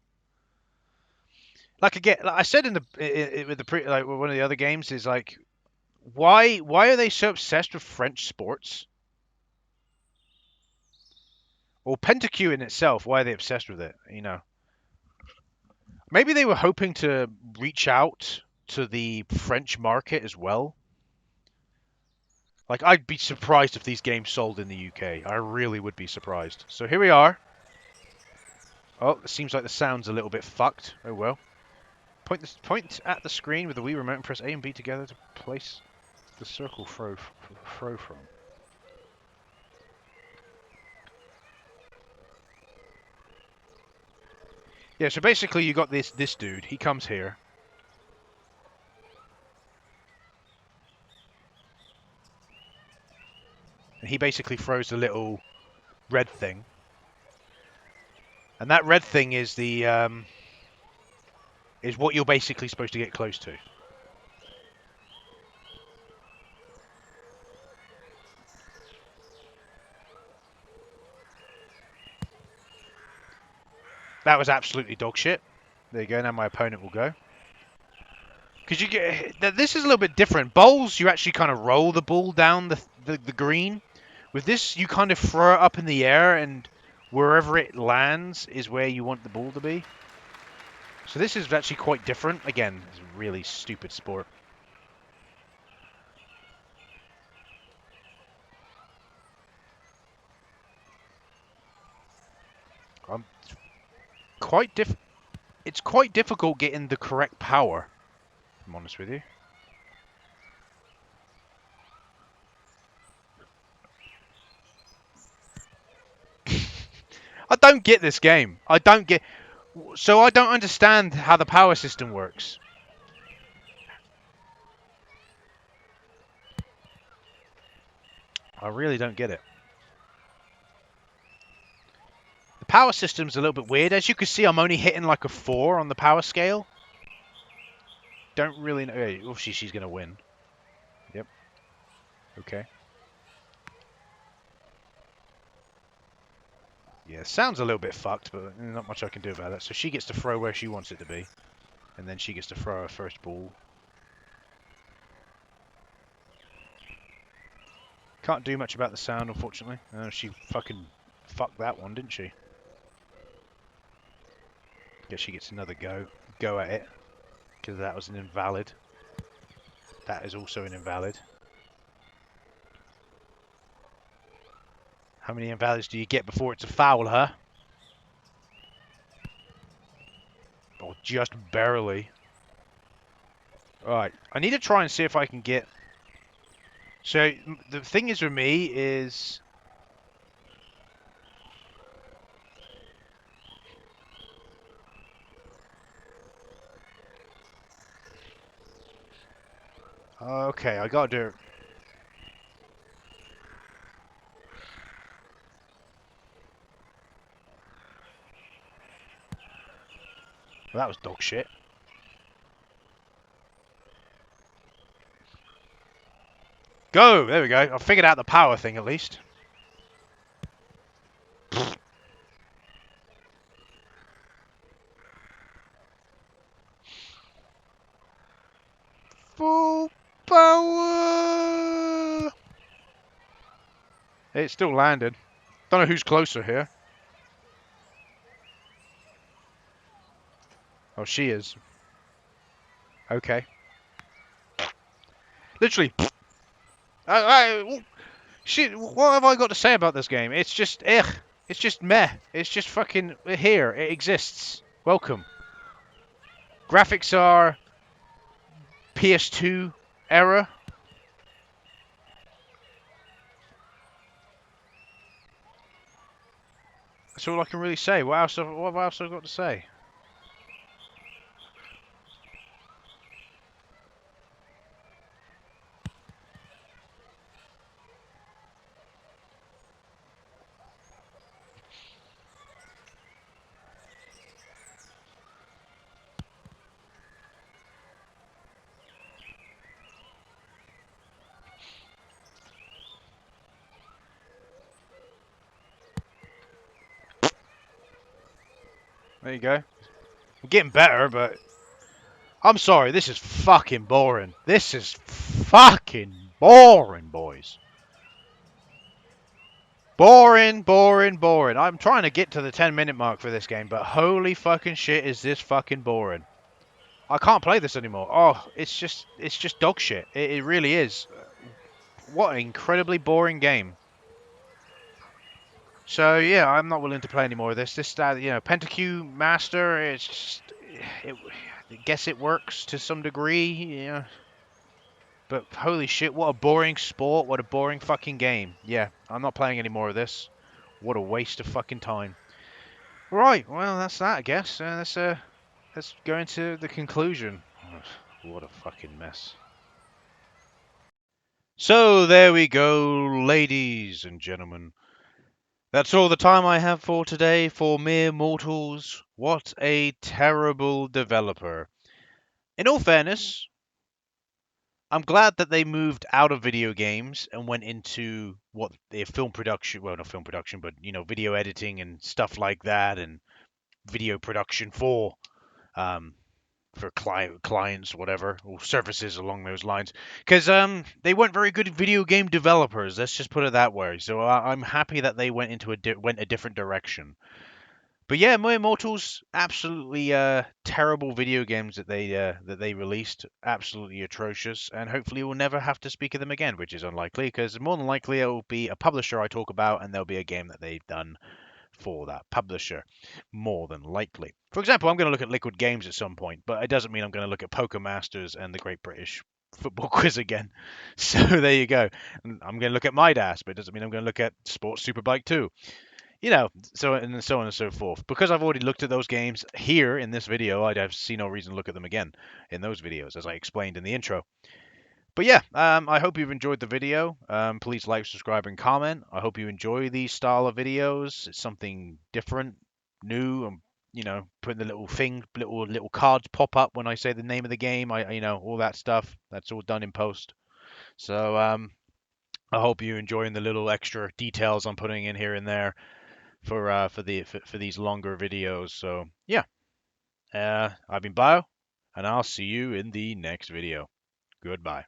Like again, like I said in the with the like one of the other games is like, why are they so obsessed with French sports? Or Pentaque in itself, why are they obsessed with it? You know, maybe they were hoping to reach out to the French market as well. Like, I'd be surprised if these games sold in the UK. I really would be surprised. So here we are. Oh, it seems like the sound's a little bit fucked. Oh well. Point at the screen with the Wii remote and press A and B together to place the circle throw from. Yeah, so basically you got this dude. He comes here. And he basically throws the little red thing. And that red thing is the is what you're basically supposed to get close to. That was absolutely dog shit. There you go, now my opponent will go. Because you get... This is a little bit different. Bowls, you actually kind of roll the ball down the green. With this, you kind of throw it up in the air, and wherever it lands is where you want the ball to be. So this is actually quite different. Again, it's a really stupid sport. It's quite difficult getting the correct power, if I'm honest with you. I don't get this game. So I don't understand how the power system works. I really don't get it. The power system's a little bit weird. As you can see, I'm only hitting like a 4 on the power scale. Don't really know. Obviously, she's going to win. Yep. Okay. Yeah, sounds a little bit fucked, but not much I can do about it. So she gets to throw where she wants it to be. And then she gets to throw her first ball. Can't do much about the sound, unfortunately. She fucking fucked that one, didn't she? Guess she gets another go at it. Because that was an invalid. That is also an invalid. How many invalids do you get before it's a foul, huh? Oh, just barely. Alright, I need to try and see if I can get... So, the thing is with me is... Okay, I gotta do it. Well, that was dog shit. Go! There we go. I figured out the power thing at least. Full power! It still landed. Don't know who's closer here. Oh, she is. Okay. Literally. Shit, what have I got to say about this game? It's just, ugh. It's just meh. It's just fucking here. It exists. Welcome. Graphics are PS2 era. That's all I can really say. What else have I got to say? There you go. I'm getting better, but I'm sorry, this is fucking boring. This is fucking boring, boys. Boring, boring, boring. I'm trying to get to the 10-minute mark for this game, but holy fucking shit is this fucking boring. I can't play this anymore. Oh, it's just dog shit. It really is. What an incredibly boring game. So yeah, I'm not willing to play any more of this. Petanque Master. It's just, I guess it works to some degree. Yeah. But holy shit, what a boring sport. What a boring fucking game. Yeah, I'm not playing any more of this. What a waste of fucking time. Right, well, that's that, I guess. Let's go into the conclusion. What a fucking mess. So there we go, ladies and gentlemen. That's all the time I have for today for Mere Mortals. What a terrible developer. In all fairness, I'm glad that they moved out of video games and went into what their film production, well, not film production, but video editing and stuff like that, and video production um, for clients, whatever, or services along those lines. Because they weren't very good video game developers. Let's just put it that way. So I'm happy that they went into went a different direction. But yeah, My Immortals, absolutely terrible video games that they released, absolutely atrocious, and hopefully we'll never have to speak of them again, which is unlikely, because more than likely it will be a publisher I talk about, and there'll be a game that they've done for that publisher, more than likely. For example, I'm going to look at Liquid Games at some point, but it doesn't mean I'm going to look at Poker Masters and the Great British Football Quiz again. So there you go. I'm going to look at Midas, but it doesn't mean I'm going to look at Sports Superbike 2. So and so on and so forth. Because I've already looked at those games here in this video, I'd see no reason to look at them again in those videos, as I explained in the intro. But yeah, I hope you've enjoyed the video. Please like, subscribe, and comment. I hope you enjoy these style of videos. It's something different, new. Putting the little cards pop up when I say the name of the game. All that stuff. That's all done in post. So I hope you're enjoying the little extra details I'm putting in here and there for these longer videos. So yeah, I've been Bio, and I'll see you in the next video. Goodbye.